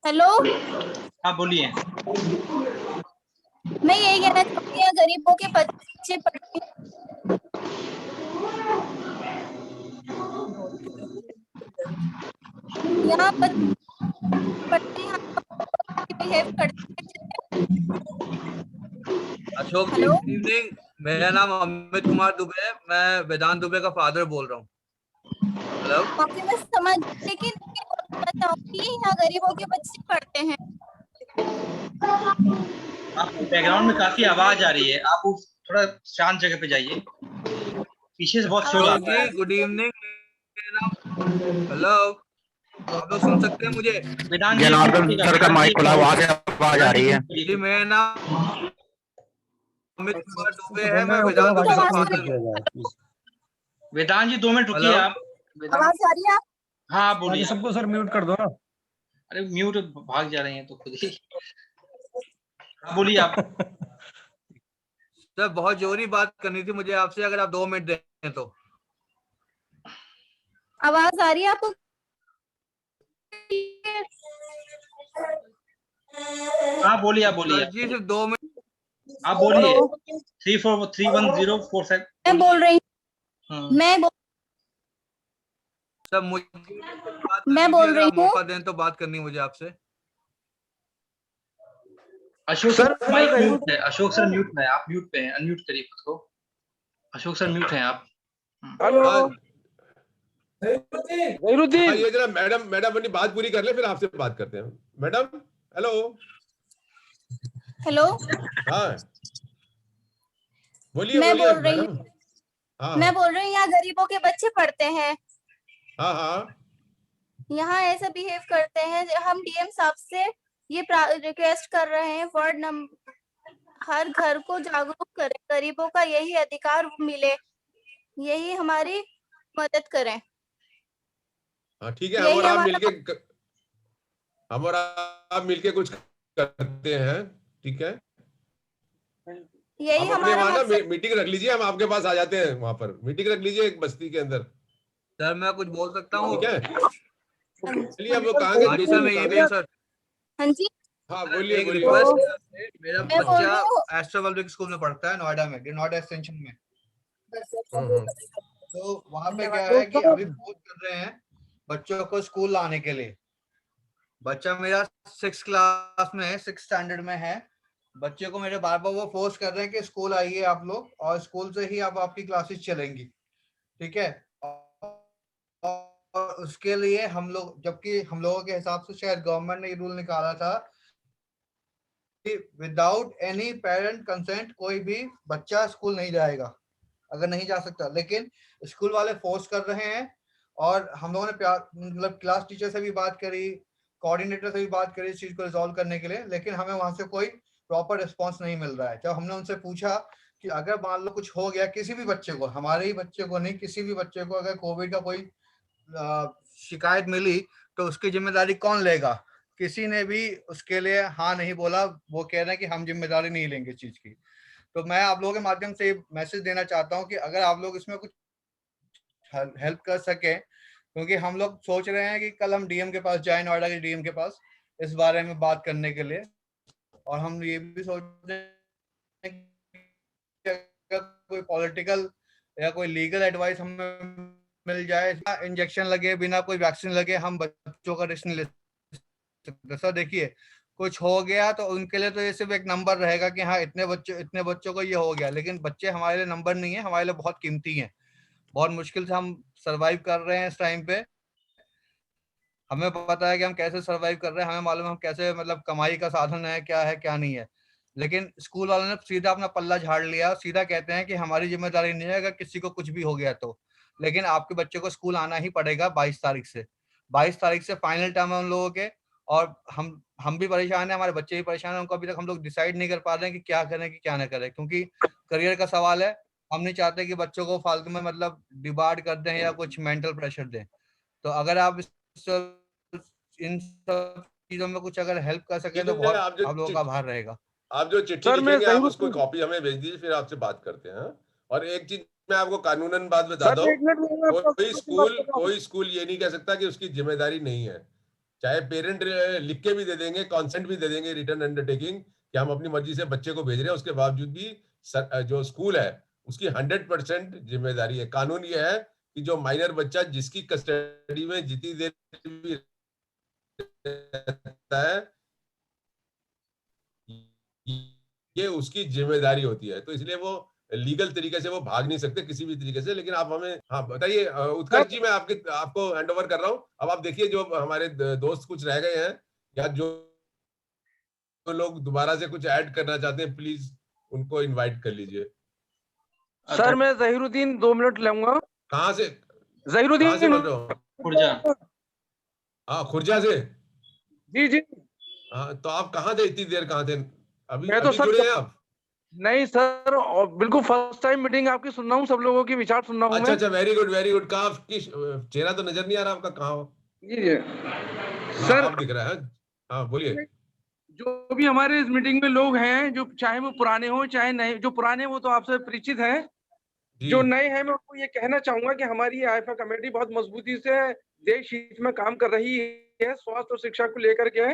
हेलो। हाँ बोलिए। मैं यही कहना चाहूंगी, गरीबों के बच्चे पढ़ते यहाँ पढ़ते हैं, बिहेव करते अशोक जी गुड इवनिंग, मेरा नाम अमित कुमार दुबे है, मैं वेदांत दुबे का फादर बोल रहा हूँ। हेलो। मैं समझ, लेकिन बोलना चाहूंगी यहाँ गरीबों के बच्चे पढ़ते हैं। आपके बैकग्राउंड में काफी आवाज आ रही है, आप थोड़ा शांत जगह पे जाइए, पीछे से बहुत शोर आ रहा है। गुड इवनिंग, हेलो आप लोग सुन सकते हैं मुझे? जनार्दन सर का माइक खुला, वहां से आवाज आ रही है। जी मेरा नाम अमित कुमार दुबे है, मैं वेदांत दुबे का फादर हूँ। वेदांत जी 2 मिनट रुकिए आप। आवाज आ रही है? हाँ बोलिए। सबको सर म्यूट कर दो ना। अरे म्यूट भाग जा रहे हैं तो खुद ही। बोलिए आप। सर बहुत जरूरी बात करनी थी मुझे आपसे, अगर आप 2 मिनट दें तो। आवाज आ रही है आपको? हाँ बोलिए, आप बोलिए जी सिर्फ 2 मिनट आप बोलिए। 343104 मैं बोल रही हूँ। सर मुझे मैं बोल रही हूँ। मौका दें तो बात करनी मुझे आपसे। अशोक सर माइक म्यूट है, अशोक सर म्यूट है, आप म्यूट पे हैं, अनम्यूट करिए खुद को। अशोक सर म्यूट हैं आप। हेलो जहीरुद्दीन, ये जरा मैडम अपनी बात पूरी कर ले, फिर आपसे बात करते हैं। Madam hello. हेलो। हाँ बोलिए मैं बोलिए बोल रही मैडम। हाँ मैं बोल रही हूँ यहाँ गरीबों के बच्चे पढ़ते हैं। हाँ यहाँ ऐसा बिहेव करते हैं। हम डीएम साहब से ये रिक्वेस्ट कर रहे हैं, वार्ड नंबर हर घर को जागरूक करें, गरीबों का यही अधिकार मिले, यही हमारी मदद करें। हाँ ठीक है, हम और आप मिलके कुछ करते हैं, ठीक है। यही आप अपने हमारा वहाँ ना मीटिंग रख लीजिए, हम आपके पास आ जाते हैं, वहाँ पर मीटिंग रख लीजिए एक बस्ती के अंदर। सर मैं कुछ बोल सकता हूँ? ठीक है चलिए, अब वो कहाँ गए? सर मैं ये भी हूँ सर। हाँ जी। हाँ बोलिए एक बोलिए। रिक्वेस्ट है, मेरा बच्चा एस्ट्रो पब्लिक स्कूल में पढ़ता है, नोएडा में, नोएडा एक्सटेंशन में। तो वहाँ पे क्या है कि अभी फोर्स कर रहे हैं बच्चों को स्कूल लाने के लिए। बच्चा मेरा 6th क्लास में है, 6th स्टैंडर्ड में है। बच्चे को मेरे बार बार वो फोर्स कर रहे हैं कि स्कूल आइए आप लोग, और स्कूल से ही अब आपकी क्लासेस चलेंगी, ठीक है। और उसके लिए हम लोग, जबकि हम लोगों के हिसाब से शायद गवर्नमेंट ने ये रूल निकाला था कि विदाउट एनी पेरेंट कंसेंट कोई भी बच्चा स्कूल नहीं जाएगा, अगर नहीं जा सकता। लेकिन स्कूल वाले फोर्स कर रहे हैं, और हम लोगों ने मतलब क्लास टीचर से भी बात करी, कोऑर्डिनेटर से भी बात करी इस चीज को रिजॉल्व करने के लिए, लेकिन हमें वहां से कोई प्रॉपर रिस्पांस नहीं मिल रहा है। जब हमने उनसे पूछा कि अगर मान लो कुछ हो गया किसी भी बच्चे को, हमारे ही बच्चे को नहीं, किसी भी बच्चे को अगर कोविड का कोई शिकायत मिली तो उसकी जिम्मेदारी कौन लेगा? किसी ने भी उसके लिए हाँ नहीं बोला, वो कह रहे हैं कि हम जिम्मेदारी नहीं लेंगे इस चीज की। तो मैं आप लोगों के माध्यम से मैसेज देना चाहता हूँ कि अगर आप लोग इसमें कुछ हेल्प कर सके, क्योंकि हम लोग सोच रहे हैं कि कल हम डीएम के पास जाएं, नोएडा के डीएम के पास इस बारे में बात करने के लिए, और हम ये भी सोच रहे हैं कि अगर कोई पॉलिटिकल या कोई लीगल एडवाइस हमें मिल जाए, इंजेक्शन लगे बिना कोई वैक्सीन लगे हम बच्चों का रिस्क नहीं ले सकते। सर देखिए, कुछ हो गया तो उनके लिए तो ये सिर्फ एक नंबर रहेगा कि हाँ इतने बच्चों को ये हो गया, लेकिन बच्चे हमारे लिए नंबर नहीं है, हमारे लिए बहुत कीमती हैं। बहुत मुश्किल से हम सरवाइव कर रहे हैं इस टाइम पे। हमें पता है कि हम कैसे सरवाइव कर रहे हैं, हमें मालूम है हम कैसे, मतलब कमाई का साधन है क्या नहीं है, लेकिन स्कूल वालों ने सीधा अपना पल्ला झाड़ लिया, सीधा कहते हैं कि हमारी जिम्मेदारी नहीं है अगर किसी को कुछ भी हो गया तो। लेकिन आपके बच्चे को स्कूल आना ही पड़ेगा 22 तारीख से। 22 तारीख से फाइनल टाइम है उन लोगों के, और हम भी परेशान है, हमारे बच्चे भी परेशान है। उनको अभी तक हम लोग डिसाइड नहीं कर पा रहे हैं कि क्या करें कि क्या ना करें, क्योंकि करियर का सवाल है। हम नहीं चाहते कि बच्चों को फालतू में मतलब डिबार्ड कर दें या कुछ मेंटल प्रेशर दें। तो अगर आप इन सब चीजों में कुछ अगर हेल्प कर सके तो बहुत आप लोगों का आभार रहेगा। आप जो चिट्ठी लिखेंगे आप उसको कॉपी हमें भेज दीजिए, फिर आपसे बात करते हैं। और एक चीज मैं आपको कानूनन बात बता दूं, कोई स्कूल ये नहीं कह सकता कि उसकी जिम्मेदारी नहीं है। चाहे पेरेंट लिख के भी दे देंगे, कॉन्सेंट भी दे देंगे, रिटर्न अंडरटेकिंग कि हम अपनी मर्जी से बच्चे को भेज रहे हैं, उसके बावजूद भी जो स्कूल है उसकी 100% जिम्मेदारी है। कानून ये है कि जो माइनर बच्चा जिसकी कस्टडी में जितनी देर भी रहता है ये उसकी जिम्मेदारी होती है। तो इसलिए वो लीगल तरीके से वो भाग नहीं सकते किसी भी तरीके से। लेकिन आप हमें हाँ बताइए उत्कर्ष जी, मैं आपको हैंड ओवर कर रहा हूँ। अब आप देखिए जो हमारे दोस्त कुछ रह गए हैं या जो लोग दोबारा से कुछ ऐड करना चाहते हैं, प्लीज उनको इनवाइट कर लीजिए। सर मैं जहीरुद्दीन 2 मिनट लूंगा। कहाँ से? जहीरुद्दीन कहाँ से बोल रहे हो? खुर्जा। हाँ खुर्जा से। जी। हाँ तो आप कहाँ थे इतनी देर, कहाँ थे? अभी मैं तो अभी जुड़े हैं आप? नहीं सर, बिल्कुल फर्स्ट टाइम मीटिंग आपकी सुन रहा हूँ, सब लोगों के विचार सुन रहा हूँ। अच्छा, वेरी गुड। कहाँ आपकी चेहरा तो नजर नहीं आ रहा आपका, कहाँ हो? जी सर आप दिख रहा है। हाँ बोलिए। जो भी हमारे इस मीटिंग में लोग हैं, जो चाहे वो पुराने हो चाहे नए, जो पुराने वो तो आपसे परिचित हैं, जो नए हैं मैं उनको ये कहना चाहूंगा कि हमारी आईफा कमेटी बहुत मजबूती से देश हित में काम कर रही है, स्वास्थ्य और शिक्षा को लेकर के।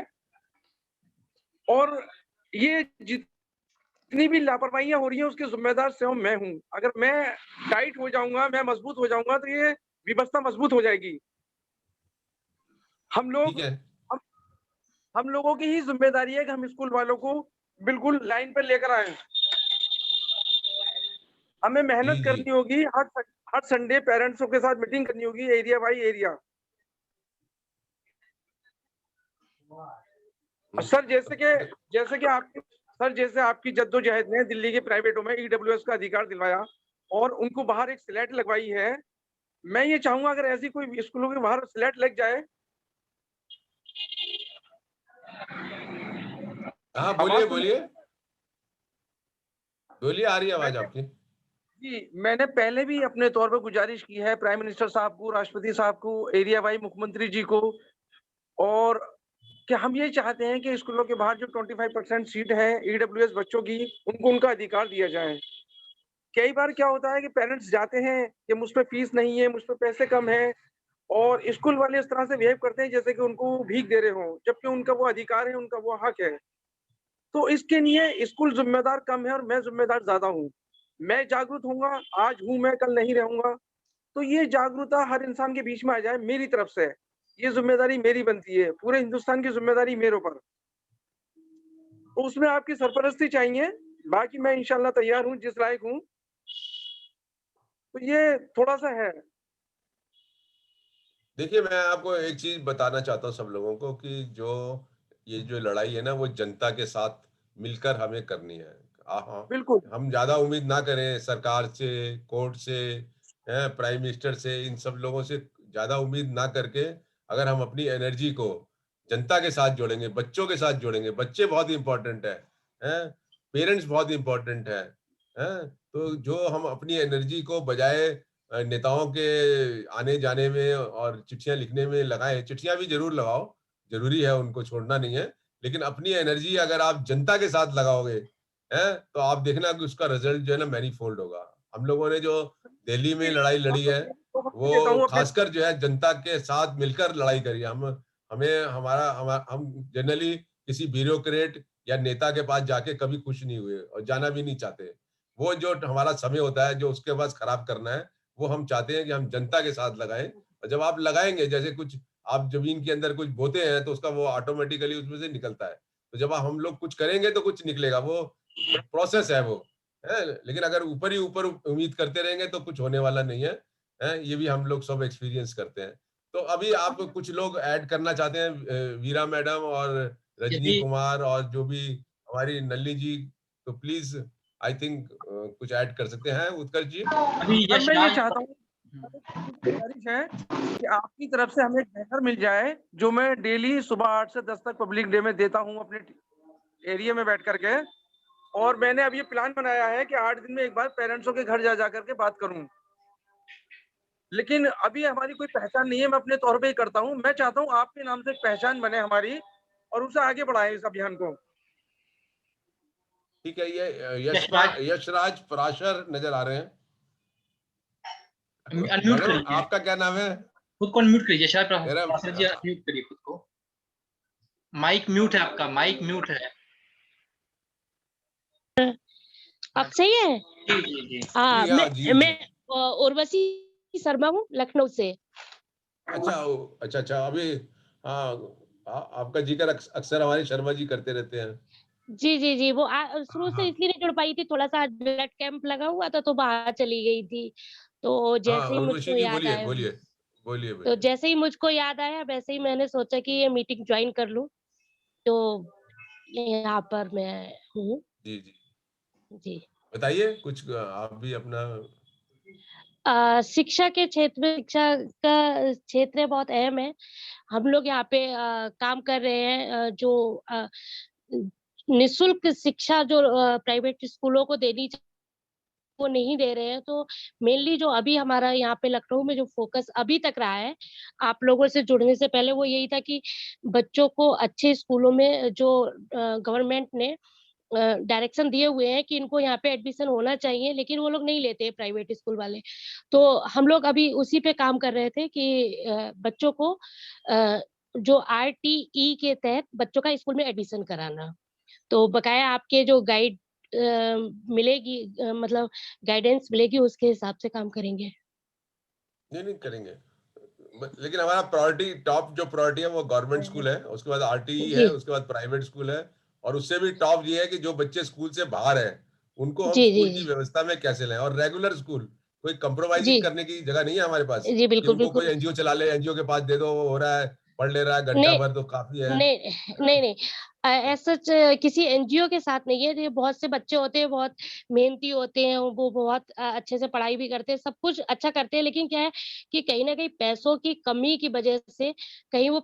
और ये जितनी भी लापरवाहियां हो रही हैं उसके जिम्मेदार स्वयं मैं हूं। अगर मैं टाइट हो जाऊंगा, मैं मजबूत हो जाऊंगा तो ये व्यवस्था मजबूत हो जाएगी। हम लोगों की ही जिम्मेदारी है कि हम स्कूल वालों को बिल्कुल लाइन पर लेकर आए। हमें मेहनत करनी होगी, हर संडे पेरेंट्सों के साथ मीटिंग करनी होगी, एरिया बाय एरिया। सर जैसे आपकी जद्दोजहद ने दिल्ली के प्राइवेटों में EWS का अधिकार दिलवाया और उनको बाहर एक स्लेट लगवाई है, मैं ये चाहूंगा अगर ऐसी कोई स्कूलों के बाहर स्लेट लग जाए। हाँ बोलिए आ रही है आवाज आपकी। जी, मैंने पहले भी अपने तौर पर गुजारिश की है प्राइम मिनिस्टर साहब को, राष्ट्रपति साहब को, एरिया वाई मुख्यमंत्री जी को, और कि हम ये चाहते हैं कि स्कूलों के बाहर जो 25% सीट है EWS बच्चों की, उनको उनका अधिकार दिया जाए। कई बार क्या होता है कि पेरेंट्स जाते हैं कि मुझ पे फीस नहीं है, मुझ पे पैसे कम है, और स्कूल वाले इस तरह से बिहेव करते हैं जैसे कि उनको भीख दे रहे हो, जबकि उनका वो अधिकार है, उनका वो हक है। तो इसके लिए स्कूल जिम्मेदार कम है और मैं जिम्मेदार ज्यादा हूँ। मैं जागरूक होऊंगा, आज हूँ मैं, कल नहीं रहूंगा। तो ये जागरूकता हर इंसान के बीच में आ जाए मेरी तरफ से, ये जिम्मेदारी मेरी बनती है, पूरे हिंदुस्तान की जिम्मेदारी मेरे ऊपर। तो उसमें आपकी सरपरस्ती चाहिए, बाकी मैं इंशाल्लाह तैयार हूँ, जिस लायक हूँ। तो ये थोड़ा सा है। देखिए मैं आपको एक चीज बताना चाहता हूँ सब लोगों को कि ये जो लड़ाई है ना वो जनता के साथ मिलकर हमें करनी है। बिल्कुल हम ज्यादा उम्मीद ना करें सरकार से, कोर्ट से, प्राइम मिनिस्टर से, इन सब लोगों से ज्यादा उम्मीद ना करके अगर हम अपनी एनर्जी को जनता के साथ जोड़ेंगे, बच्चों के साथ जोड़ेंगे, बच्चे बहुत इंपॉर्टेंट है, पेरेंट्स बहुत इंपॉर्टेंट है, तो जो हम अपनी एनर्जी को बजाय नेताओं के आने जाने में और चिट्ठियां लिखने में लगाएं, चिट्ठियां भी जरूर लगाओ, जरूरी है, उनको छोड़ना नहीं है, लेकिन अपनी एनर्जी अगर आप जनता के साथ लगाओगे हैं, तो आप देखना कि उसका रिजल्ट जो है ना मैनीफोल्ड होगा। हम लोगों ने जो दिल्ली में लड़ाई लड़ी है वो खासकर जो है जनता के साथ मिलकर लड़ाई करी। हम जनरली किसी ब्यूरोक्रेट या नेता के पास जाके कभी खुश नहीं हुए और जाना भी नहीं चाहते। वो जो हमारा समय होता है जो उसके पास खराब करना है, वो हम चाहते हैं कि हम जनता के साथ लगाएं। और जब आप लगाएंगे, जैसे कुछ आप जमीन के अंदर कुछ बोते हैं तो उसका वो ऑटोमेटिकली उसमें से निकलता है। तो जब हम लोग कुछ करेंगे तो कुछ निकलेगा, वो प्रोसेस है वो है। लेकिन अगर ऊपर ही ऊपर उम्मीद करते रहेंगे तो कुछ होने वाला नहीं है, ये भी हम लोग सब एक्सपीरियंस करते हैं। तो अभी आप कुछ लोग ऐड करना चाहते हैं, वीरा मैडम और रजनी कुमार और जो भी हमारी नल्ली जी, तो प्लीज आई थिंक कुछ ऐड कर सकते हैं उत्कर्ष जी। अभी मैं ये चाहता हूँ, गुजारिश है कि आपकी तरफ से हमें बैनर मिल जाए जो मैं डेली सुबह 8 से 10 तक पब्लिक डे में देता हूँ अपने एरिया में बैठ करके। और मैंने अब ये प्लान बनाया है कि 8 दिन में एक बार पेरेंट्सों के घर जा करके बात करूं। लेकिन अभी हमारी कोई पहचान नहीं है, मैं अपने तौर पे ही करता हूं। मैं चाहता हूं आपके नाम से एक पहचान बने हमारी और उसे आगे बढ़ाएं इस अभियान को। ठीक है, ये यशराज पराशर नजर आ रहे हैं। अनम्यूट करिए। आपका क्या नाम है? खुद को अनम्यूट करिए, शायद पराशर जी अनम्यूट करिए खुद को। माइक म्यूट है आपका, माइक म्यूट है। अब सही है? जी जी जी। मैं उर्वशी शर्मा हूँ लखनऊ से। अच्छा अभी आपका जिक्र अक्सर हमारे शर्मा जी करते रहते हैं। जी वो शुरू से इसलिए नहीं जुड़ पाई थी, थोड़ा सा ब्लड कैंप लगा हुआ था तो बाहर चली गई थी। तो जैसे ही मुझको याद आया, बोलिए। तो जैसे ही मुझको याद आया वैसे ही मैंने सोचा कि ये मीटिंग ज्वाइन कर लूं, तो यहाँ पर मैं हूँ। जी बताइए कुछ आप भी अपना। शिक्षा के क्षेत्र में, शिक्षा का क्षेत्र बहुत अहम है। हम लोग यहाँ पे काम कर रहे हैं, जो निःशुल्क शिक्षा जो प्राइवेट स्कूलों को देनी चाहिए वो नहीं दे रहे हैं। तो मेनली जो अभी हमारा यहाँ पे लखनऊ में जो फोकस अभी तक रहा है, आप लोगों से जुड़ने से पहले, वो यही था कि बच्चों को अच्छे स्कूलों में जो गवर्नमेंट ने डायरेक्शन दिए हुए हैं कि इनको यहाँ पे एडमिशन होना चाहिए, लेकिन वो लोग नहीं लेते प्राइवेट स्कूल वाले। तो हम लोग अभी उसी पे काम कर रहे थे कि बच्चों को जो RTE के तहत बच्चों का स्कूल में एडमिशन कराना। तो बकाया आपके जो गाइड मिलेगी, मतलब गाइडेंस मिलेगी, उसके हिसाब से काम करेंगे। नहीं करेंगे, लेकिन हमारा प्रायोरिटी, टॉप जो प्रायोरिटी है वो गवर्नमेंट स्कूल है, उसके बाद RTE है, उसके बाद प्राइवेट स्कूल है, और उससे भी टॉप ये है कि जो बच्चे स्कूल से बाहर हैं उनको हम स्कूल की व्यवस्था में कैसे लाएं। और रेगुलर स्कूल, कोई कंप्रोमाइजिंग करने की जगह नहीं है हमारे पास। जी बिल्कुल बिल्कुल। कोई एनजीओ चला ले, एनजीओ के पास दे दो, वो हो रहा है, पढ़ ले रहा है घंटा भर तो काफी है। नहीं ऐसा किसी एनजीओ के साथ नहीं है। ये बहुत से बच्चे होते हैं, बहुत मेहनती होते हैं, वो बहुत अच्छे से पढ़ाई भी करते हैं, सब कुछ अच्छा करते हैं, लेकिन क्या है कि कहीं ना कहीं पैसों की कमी की वजह से कहीं वो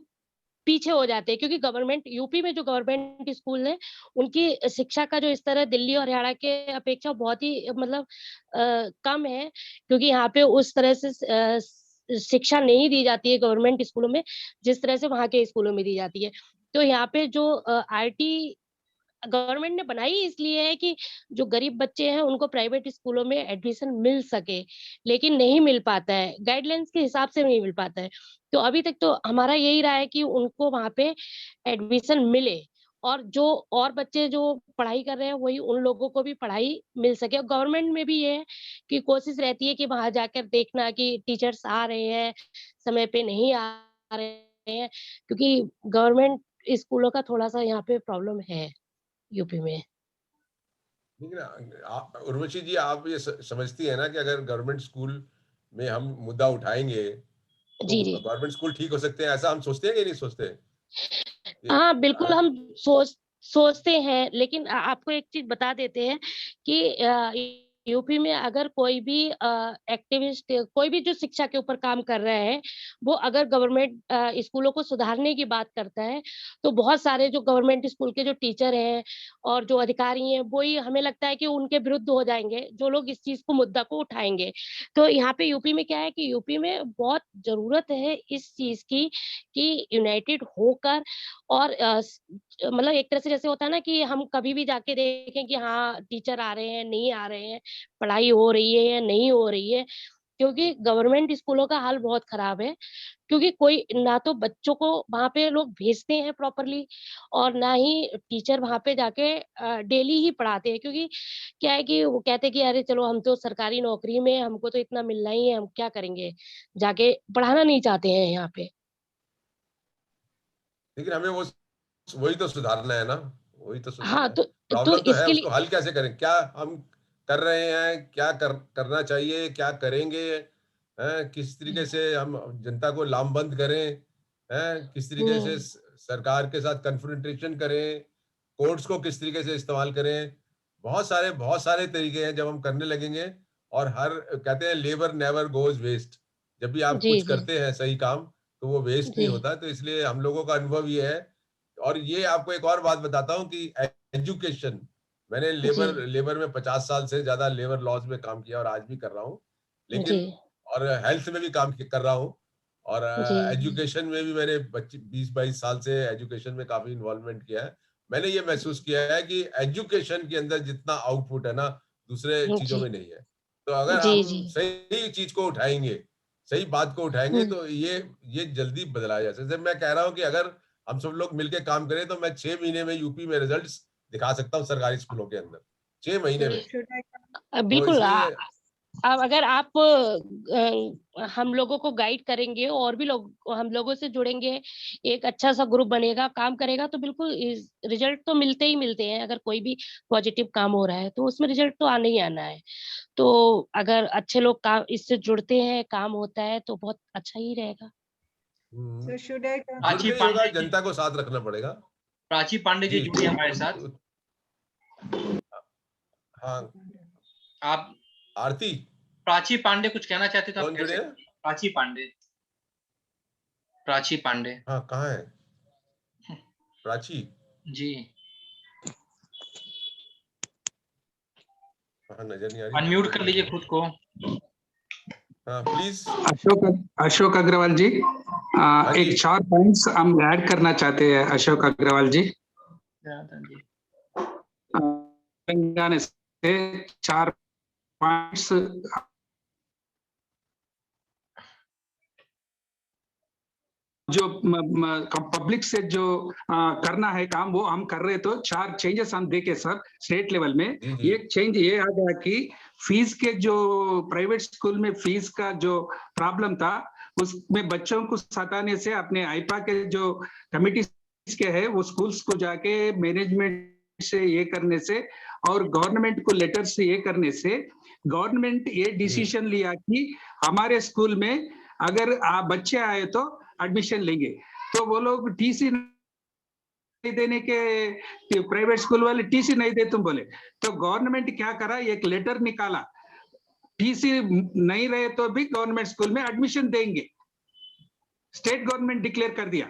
पीछे हो जाते हैं। क्योंकि गवर्नमेंट, यूपी में जो गवर्नमेंट स्कूल है, उनकी शिक्षा का जो स्तर है दिल्ली और हरियाणा के अपेक्षा बहुत ही मतलब कम है, क्योंकि यहाँ पे उस तरह से शिक्षा नहीं दी जाती है गवर्नमेंट स्कूलों में जिस तरह से वहाँ के स्कूलों में दी जाती है। तो यहाँ पे जो RT गवर्नमेंट ने बनाई इसलिए है कि जो गरीब बच्चे हैं उनको प्राइवेट स्कूलों में एडमिशन मिल सके, लेकिन नहीं मिल पाता है, गाइडलाइंस के हिसाब से नहीं मिल पाता है। तो अभी तक तो हमारा यही रहा है कि उनको वहाँ पे एडमिशन मिले, और जो और बच्चे जो पढ़ाई कर रहे हैं वही उन लोगों को भी पढ़ाई मिल सके। और गवर्नमेंट में भी ये है कि कोशिश रहती है कि वहां जाकर देखना कि टीचर्स आ रहे हैं, समय पे नहीं आ रहे हैं, क्योंकि गवर्नमेंट स्कूलों का थोड़ा सा यहाँ पे प्रॉब्लम है यूपी में। लेकिन उर्वशी जी, आप ये समझती है ना कि अगर गवर्नमेंट स्कूल में हम मुद्दा उठाएंगे तो गवर्नमेंट स्कूल ठीक हो सकते हैं, ऐसा हम सोचते हैं कि नहीं सोचते? हाँ बिल्कुल, हम सोचते हैं, लेकिन आपको एक चीज बता देते हैं कि यूपी में अगर कोई भी एक्टिविस्ट, कोई भी जो शिक्षा के ऊपर काम कर रहे हैं, वो अगर गवर्नमेंट स्कूलों को सुधारने की बात करता है, तो बहुत सारे जो गवर्नमेंट स्कूल के जो टीचर हैं और जो अधिकारी हैं, वो ही हमें लगता है कि उनके विरुद्ध हो जाएंगे, जो लोग इस चीज को मुद्दा को उठाएंगे। तो यहाँ पे यूपी में क्या है कि यूपी में बहुत जरूरत है इस चीज की कि यूनाइटेड होकर और मतलब एक तरह से जैसे होता है ना कि हम कभी भी जाके देखें कि हाँ टीचर आ रहे हैं, नहीं आ रहे हैं, पढ़ाई हो रही है या नहीं हो रही है, क्योंकि गवर्नमेंट स्कूलों का हाल बहुत खराब है। क्योंकि कोई ना तो बच्चों को वहां पे लोग भेजते हैं प्रॉपरली, और ना ही टीचर वहां पे जाके डेली ही पढ़ाते हैं। क्योंकि क्या है कि वो कहते हैं कि अरे चलो हम तो सरकारी नौकरी में, हमको तो इतना मिलना ही है, हम क्या करेंगे, जाके पढ़ाना नहीं चाहते हैं यहाँ पे। लेकिन हमें वही तो सुधारना है ना, वही तो सुधारना हाँ, है। तो प्रॉब्लम तो है, इसके उसको लिए हल कैसे करें, क्या हम कर रहे हैं, क्या करना चाहिए, क्या करेंगे, हैं, किस तरीके से हम जनता को लामबंद करें, हैं, किस तरीके से सरकार के साथ कन्फ्रंटेशन करें, कोर्ट्स को किस तरीके से इस्तेमाल करें। बहुत सारे तरीके हैं जब हम करने लगेंगे। और कहते हैं लेबर नेवर गोज वेस्ट। जब भी आप जी कुछ जी करते हैं सही काम, तो वो वेस्ट नहीं जी होता। तो इसलिए हम लोगों का अनुभव ये है। और ये आपको एक और बात बताता हूँ कि एजुकेशन, मैंने जी लेबर में 50 साल से ज्यादा लेबर लॉज में काम किया और आज भी कर रहा हूँ। जी लेकिन और हेल्थ में भी काम कर रहा हूँ। और जी एजुकेशन में भी मैंने 20-22 साल से एजुकेशन में काफी इन्वॉल्वमेंट किया है। मैंने ये महसूस किया है कि एजुकेशन के अंदर जितना आउटपुट है ना, दूसरे चीजों जी में नहीं है। तो अगर जी हम जी सही चीज को उठाएंगे, सही बात को उठाएंगे, हम्म, तो ये जल्दी बदला जा सकता है। जैसे मैं कह रहा हूँ कि अगर हम सब लोग मिलके काम करें, तो मैं 6 महीने में यूपी में रिजल्ट्स दिखा सकता हूँ सरकारी स्कूलों के अंदर, 6 महीने में। तो बिल्कुल। इसलिए अब अगर आप हम लोगों को गाइड करेंगे और भी लोग हम लोगों से जुड़ेंगे, एक अच्छा सा ग्रुप बनेगा, काम करेगा, तो बिल्कुल रिजल्ट तो मिलते ही मिलते हैं। अगर कोई भी पॉजिटिव काम हो रहा है तो उसमें रिजल्ट तो आना ही आना है। तो अगर अच्छे लोग काम इससे जुड़ते हैं, काम होता है, तो बहुत अच्छा ही रहेगा। So should I प्राची जुड़ते ही होगा, पांडे जी, जनता को साथ रखना पड़ेगा। प्राची पांडे जी जी जुड़ी हमारे साथ। हाँ, आप आरती प्राची पांडे कुछ कहना चाहते तो आप कौन कह जुड़े सकते हैं? हैं। प्राची पांडे, प्राची पांडे हाँ, कहाँ है प्राची? जी, हाँ, नजर नहीं आ रही। अनम्यूट कर लीजिए खुद को। हाँ, प्लीज। अशोक अग्रवाल जी, जी। एक 4 पॉइंट्स हम ऐड करना चाहते हैं। अशोक अग्रवाल जी, तेलंगाना से 4 पॉइंट्स जो पब्लिक से जो करना है काम, वो हम कर रहे। तो 4 चेंजेस हम देखे सर स्टेट लेवल में। एक चेंज ये आ गया कि फीस के जो प्राइवेट स्कूल में फीस का जो प्रॉब्लम था, उसमें बच्चों को सताने से अपने आईपा के जो कमिटी के है, वो स्कूल्स को जाके मैनेजमेंट से ये करने से और गवर्नमेंट को लेटर से ये करने से गवर्नमेंट ये डिसीजन लिया कि हमारे स्कूल में अगर बच्चे आए तो एडमिशन लेंगे। तो वो लोग टीसी नहीं देने के, प्राइवेट स्कूल वाले टीसी नहीं दे तुम बोले, तो गवर्नमेंट क्या करा, एक लेटर निकाला, टीसी नहीं रहे तो भी गवर्नमेंट स्कूल में एडमिशन देंगे, स्टेट गवर्नमेंट डिक्लेयर कर दिया।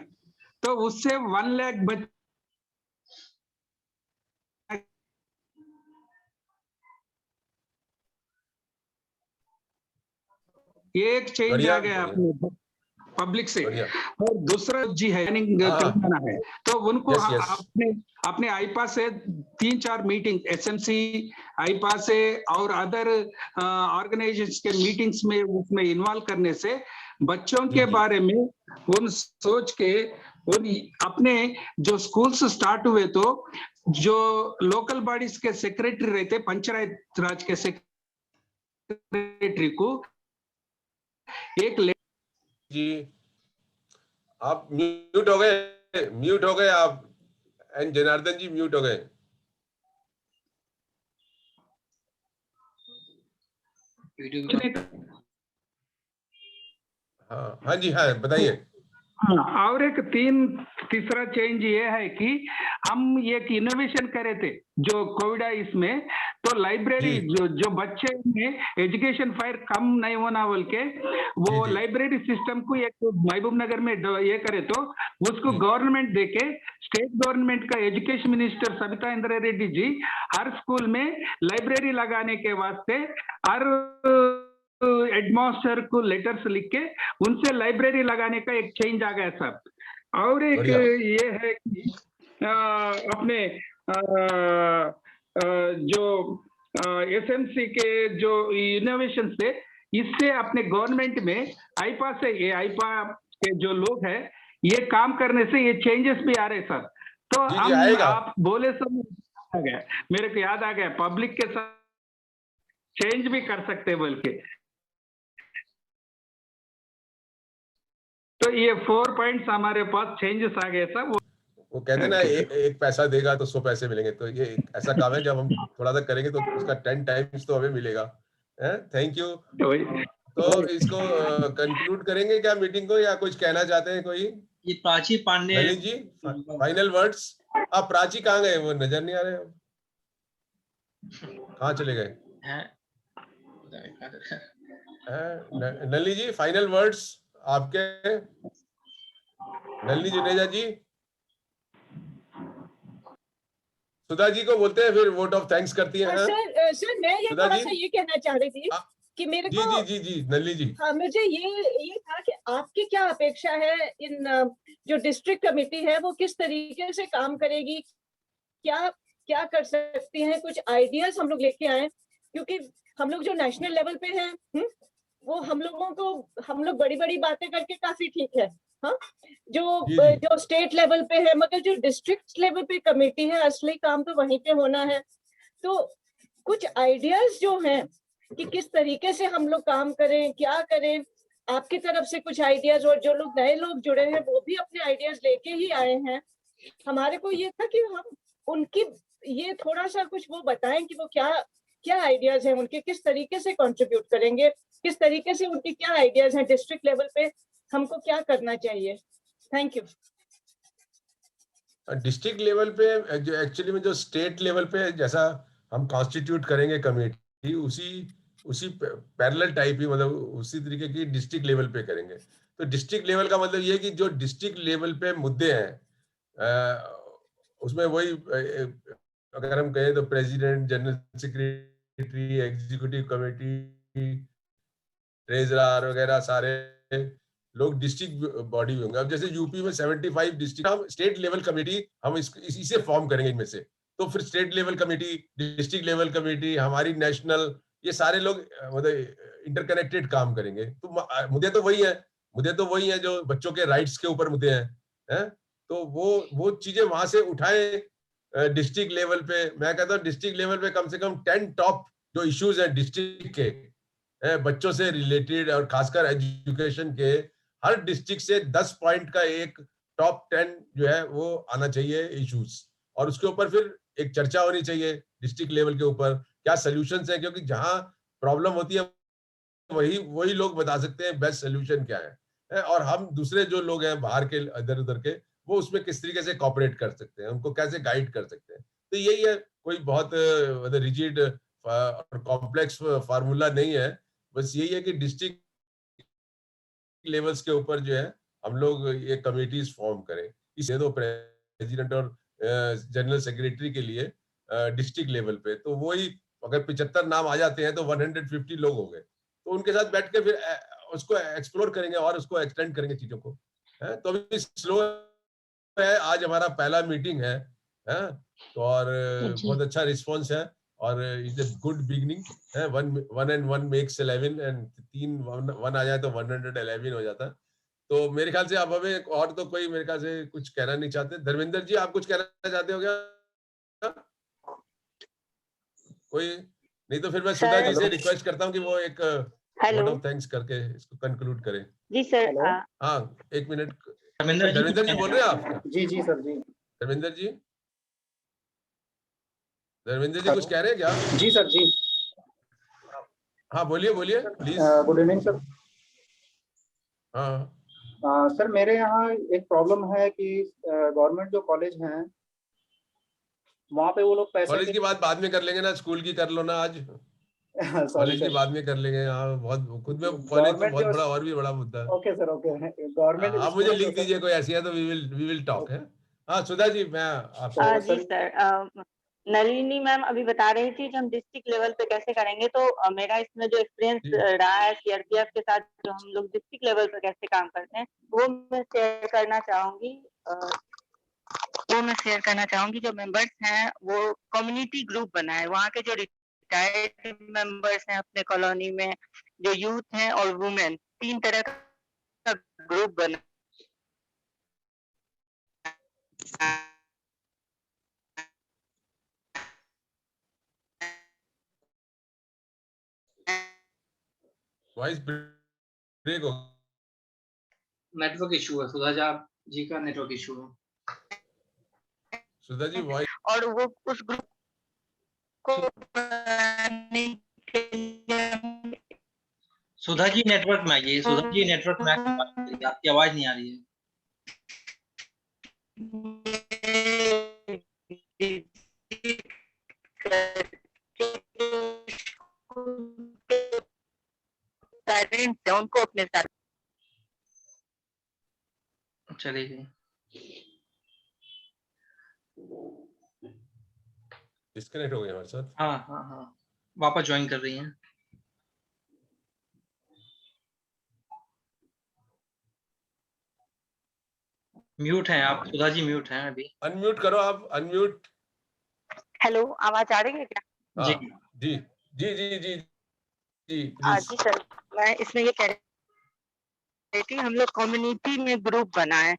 तो उससे 1 लाख बच्चे एक चेंज आ गया अपने पब्लिक से। और दूसरा जी है तेलंगाना है, तो उनको अपने आईपा से 3-4 मीटिंग एसएमसी आईपा से और अदर ऑर्गेनाइजेशंस के मीटिंग्स में उसमें इन्वॉल्व करने से बच्चों के बारे में उन सोच के उन अपने जो स्कूल्स स्टार्ट हुए, तो जो लोकल बॉडीज के सेक्रेटरी रहते, पंचायत राज के सेक्रेटरी को एक जी, आप म्यूट हो गए आप। एन जनार्दन जी म्यूट हो गए। वीडियो हाँ जी, हाँ बताइए। और एक तीसरा चेंज ये है कि हम एक इनोवेशन करे थे जो कोविड है इसमें, तो लाइब्रेरी जो बच्चे में एजुकेशन फायर कम नहीं होना बोल के वो लाइब्रेरी सिस्टम को एक महबूब नगर में ये करे, तो उसको गवर्नमेंट देके स्टेट गवर्नमेंट का एजुकेशन मिनिस्टर सविता इंद्रा रेड्डी जी हर स्कूल में लाइब्रेरी लगाने के वास्ते हर हेडमास्टर को लेटर्स लिख के उनसे लाइब्रेरी लगाने का एक चेंज आ गया सर। और एक ये है कि अपने जो एसएमसी के जो इनोवेशन से इससे अपने गवर्नमेंट में आईपा के जो लोग हैं ये काम करने से ये चेंजेस भी आ रहे सर। तो हम आप बोले सब आ गया, मेरे को याद आ गया पब्लिक के साथ चेंज भी कर सकते हैं बोल के। तो ये 4 पॉइंट्स हमारे पास चेंजेस आ गए सर। वो कहते ना एक पैसा देगा तो 100 पैसे मिलेंगे, तो ये ऐसा काम है जब हम थोड़ा सा करेंगे तो उसका 10 टाइम्स तो हमें मिलेगा। Thank you. तो इसको कंक्लूड करेंगे क्या मीटिंग को, या कुछ कहना चाहते हैं कोई? ये प्राची पांडे जी फाइनल वर्ड्स। आप प्राची कहाँ गए, वो नजर नहीं आ रहे, कहाँ चले गए? नली जी फाइनल वर्ड्स आपके। नलिनी जुनेजा जी, सुधा जी को बोलते हैं फिर वोट ऑफ थैंक्स करती हैं। सर मैं ये थोड़ा सा ये कहना चाह रही थी कि मेरे को जी नलिनी जी, हाँ मुझे ये था कि आपकी क्या अपेक्षा है इन जो डिस्ट्रिक्ट कमेटी है वो किस तरीके से काम करेगी, क्या कर सकती हैं, कुछ आइडियाज हम लोग लेके आए, क्योंकि हम लोग जो नेशनल लेवल पे हैं वो हम लोग बड़ी बड़ी बातें करके काफी ठीक है, हाँ जो स्टेट लेवल पे है, मगर जो डिस्ट्रिक्ट लेवल पे कमेटी है असली काम तो वहीं पे होना है। तो कुछ आइडियाज जो हैं कि किस तरीके से हम लोग काम करें, क्या करें, आपकी तरफ से कुछ आइडियाज, और जो लोग नए लोग जुड़े हैं वो भी अपने आइडियाज लेके ही आए हैं। हमारे को ये था कि हम उनकी ये थोड़ा सा कुछ वो बताएं कि वो क्या आइडियाज हैं उनके, किस तरीके से कंट्रीब्यूट करेंगे, किस तरीके से उनके क्या आइडियाज हैं, डिस्ट्रिक्ट लेवल पे हमको क्या करना चाहिए। Thank you. डिस्ट्रिक्ट लेवल पे जो एक्चुअली में जो स्टेट लेवल पे जैसा हम कॉन्स्टिट्यूट करेंगे कमेटी, उसी पैरेलल टाइप ही, मतलब उसी तरीके की डिस्ट्रिक्ट लेवल पे करेंगे। तो डिस्ट्रिक्ट लेवल का मतलब ये कि जो डिस्ट्रिक्ट लेवल पे मुद्दे हैं उसमें वही, अगर हम कहें तो president, general secretary, executive committee, treasurer वगैरह सारे लोग डिस्ट्रिक्ट बॉडी होंगे। अब जैसे यूपी में 75 डिस्ट्रिक्ट, हम स्टेट लेवल कमेटी हम इसी से फॉर्म करेंगे इनमें से। तो फिर state level committee, district level committee, हमारी नेशनल, ये सारे लोग मतलब इंटरकनेक्टेड काम करेंगे। तो मुद्दे तो वही है जो बच्चों के राइट्स के ऊपर मुद्दे हैं, तो वो चीजें वहां से उठाए डिस्ट्रिक्ट लेवल पे। मैं कहता हूँ डिस्ट्रिक्ट लेवल पे कम से कम 10 टॉप जो इश्यूज हैं डिस्ट्रिक्ट के बच्चों से रिलेटेड, और खासकर एजुकेशन के, हर डिस्ट्रिक्ट से 10 पॉइंट का एक टॉप 10 जो है वो आना चाहिए इश्यूज, और उसके ऊपर फिर एक चर्चा होनी चाहिए डिस्ट्रिक्ट लेवल के ऊपर क्या सॉल्यूशंस हैं, क्योंकि जहां प्रॉब्लम होती है वही लोग बता सकते हैं बेस्ट सॉल्यूशन क्या है, और हम दूसरे जो लोग हैं बाहर के इधर उधर के, वो उसमें किस तरीके से कॉपरेट कर सकते हैं, उनको कैसे गाइड कर सकते हैं। तो यही है, कोई बहुत रिजिड और कॉम्प्लेक्स फार्मूला नहीं है, बस यही है कि डिस्ट्रिक्ट लेवल्स के ऊपर जो है हम लोग ये कमेटीज फॉर्म करें। इसे तो प्रेसिडेंट और जनरल सेक्रेटरी के लिए डिस्ट्रिक्ट लेवल पे, तो वही अगर 75 नाम आ जाते हैं तो 150 लोग हो गए, तो उनके साथ बैठ के फिर उसको एक्सप्लोर करेंगे और उसको एक्सटेंड करेंगे चीजों को। तो अभी स्लो है, आज हमारा पहला मीटिंग है, तो और बहुत अच्छा रिस्पॉन्स है, और इट्स अ गुड बिगिनिंग है। 1 and 1 makes 11, एंड 3 1 आ जाए तो 111 हो जाता। तो मेरे ख्याल से अब हमें और तो कोई मेरे ख्याल से कुछ कहना नहीं चाहते। धर्मेंद्र जी, आप कुछ कहना चाहते हो क्या? कोई नहीं तो फिर मैं सुधा जी से रिक्वेस्ट करता हूँ कि वो एक वर्ड ऑफ थैंक्स करके इसको कंक्लूड करें। जी सर। हाँ, एक मिनट। धर्मेंद्र जी बोल रहे हैं आप? जी सर जी। धर्मेंद्र जी कुछ कह रहे हैं क्या? जी सर जी। हाँ बोलिए प्लीज। Good evening sir. हाँ सर मेरे यहाँ एक प्रॉब्लम है कि गवर्नमेंट जो कॉलेज हैं वहाँ पे वो लोग पैसे कॉलेज की बात बाद में कर लेंगे ना, स्कूल की कर लो ना आज। कॉलेज की बाद में कर लेंगे। हाँ बहुत खुद में कॉलेज तो बहुत बड़ा और भी बड़ा मुद्दा है। Okay sir, okay. गवर्नमेंट आप मुझे लिख दीजिए कोई ऐसी है तो वी विल टॉक है। हाँ सुधा जी, मैं आपसे जी सर, नलिनी मैम अभी बता रही थी कि हम डिस्ट्रिक्ट लेवल पे कैसे करेंगे, तो मेरा इसमें जो एक्सपीरियंस रहा है सीआरपीएफ के साथ जो हम लोग डिस्ट्रिक्ट लेवल पे कैसे काम करते हैं वो मैं शेयर करना चाहूंगी। जो मेंबर्स हैं वो कम्युनिटी ग्रुप बनाए, वहाँ के जो रिटायर्ड मेंबर्स हैं अपने कॉलोनी में, जो यूथ हैं और वुमेन, 3 तरह का ग्रुप बना वॉइस ब्रेक हो। नेटवर्क इशू है सुधा जी का नेटवर्क इशू है। सुधा जी वॉइस, और वो उस ग्रुप को बनाने के लिए सुधा जी नेटवर्क में आइए, सुधा जी नेटवर्क में आइए, आपकी आवाज नहीं आ रही है। पेरेंट्स है उनको अपने साथ चलिए डिस्कनेक्ट हो गए हमारे साथ। हाँ वापस ज्वाइन कर रही हैं। म्यूट हैं आप सुधा जी, म्यूट हैं अभी। अनम्यूट करो आप, अनम्यूट। हेलो, आवाज आ रही है क्या? जी जी जी जी जी जी प्लीज। जी सर, मैं इसमें ये कह रही थी, हम लोग कम्युनिटी में ग्रुप बनाए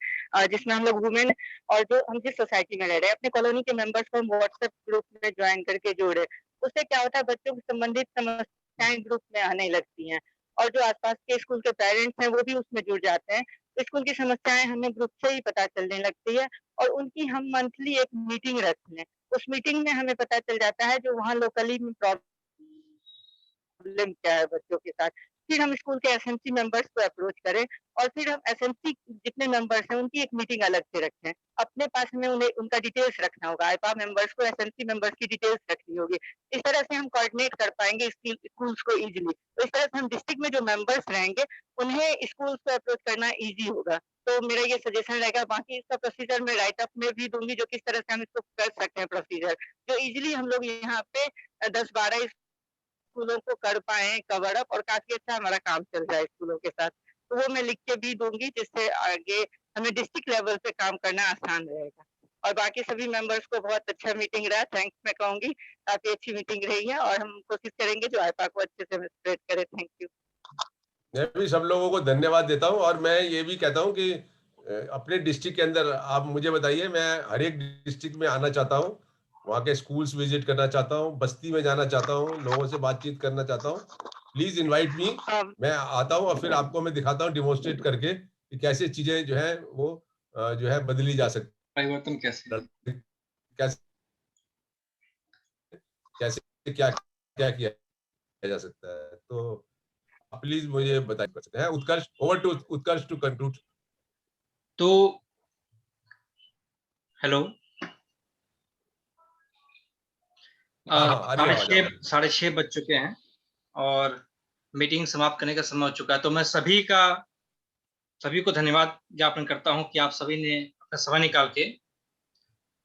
जिसमें हम लोग वुमेन और जो हम जिस सोसाइटी में रह रहे हैं अपने कॉलोनी के मेंबर्स को हम व्हाट्सएप ग्रुप में ज्वाइन करके जोड़े। उससे क्या होता है, बच्चों की संबंधित समस्याएं ग्रुप में आने लगती हैं और जो आसपास के स्कूल के पेरेंट्स हैं वो भी उसमें जुड़ जाते हैं। स्कूल की समस्याएं हमें ग्रुप से ही पता चलने लगती है और उनकी हम मंथली एक मीटिंग रखते हैं। उस मीटिंग में हमें पता चल जाता है जो वहाँ लोकली में प्रॉब्लम क्या है बच्चों के साथ। फिर हम स्कूल के एसएमसी मेंबर्स को अप्रोच करें और फिर हम एसएमसी जितने मेंबर्स हैं उनकी एक मीटिंग अलग से रखें। अपने पास में उन्हें उनका डिटेल्स रखना होगा, आईपा मेंबर्स को एसएमसी मेंबर्स की डिटेल्स रखनी होगी। इस तरह से हम कोऑर्डिनेट कर पाएंगे स्कूल्स को इजीली। तो इस तरह से हम डिस्ट्रिक्ट में जो मेंबर्स रहेंगे उन्हें स्कूल्स को अप्रोच करना इजी होगा। तो मेरा ये सजेशन रहेगा। बाकी इसका प्रोसीजर मैं राइटअप में भी दूंगी जो किस तरह से हम इसको कर सकते हैं प्रोसीजर, जो इजीली हम लोग यहाँ पे 10-12 स्कूलों को कर पाए कवर अप और काफी अच्छा हमारा काम चल जाए स्कूलों के साथ। तो वो मैं लिख के भी दूंगी जिससे आगे हमें डिस्ट्रिक्ट लेवल पे काम करना आसान रहेगा। और बाकी सभी मेंबर्स को बहुत अच्छा मीटिंग रहा, थैंक्स मैं कहूंगी, काफी अच्छी मीटिंग रही है और हम कोशिश करेंगे जो आईपा को अच्छे से स्प्रेड करे। Thank you. मैं भी सब लोगों को धन्यवाद देता हूं और मैं ये भी कहता हूं कि अपने डिस्ट्रिक्ट के अंदर आप मुझे बताइए, मैं हर एक डिस्ट्रिक्ट में आना चाहता हूं, वहाँ के स्कूल्स विजिट करना चाहता हूँ, बस्ती में जाना चाहता हूँ, लोगों से बातचीत करना चाहता हूँ। प्लीज इनवाइट मी, मैं आता हूँ और फिर आपको मैं दिखाता हूँ डेमोन्स्ट्रेट करके कि कैसे चीजें जो है वो जो है बदली जा सकती, परिवर्तन कैसे क्या किया जा सकता है। तो प्लीज मुझे बताइए कर सकते हैं। Utkarsh, over to Utkarsh to conclude. तो हेलो, 6:30 बज चुके हैं और मीटिंग समाप्त करने का समय हो चुका है। तो मैं सभी को धन्यवाद ज्ञापन करता हूं कि आप सभी ने अपना समय निकाल के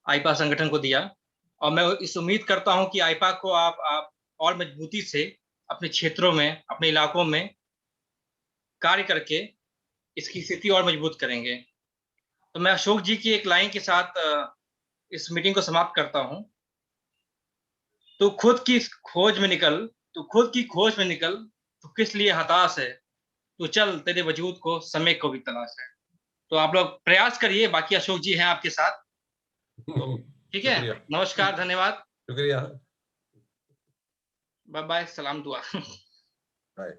आईपा संगठन को दिया और मैं इस उम्मीद करता हूं कि आईपा को आप और मजबूती से अपने क्षेत्रों में, अपने इलाकों में कार्य करके इसकी स्थिति और मजबूत करेंगे। तो मैं अशोक जी की एक लाइन के साथ इस मीटिंग को समाप्त करता हूं। तो खुद की खोज में निकल, तो किस लिए हताश है, तो चल तेरे वजूद को समय को भी तलाश है। तो आप लोग प्रयास करिए। बाकी अशोक जी हैं आपके साथ। तो ठीक है, नमस्कार, धन्यवाद, शुक्रिया, बाय बाय, सलाम दुआ। बाय।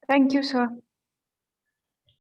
Thank you sir.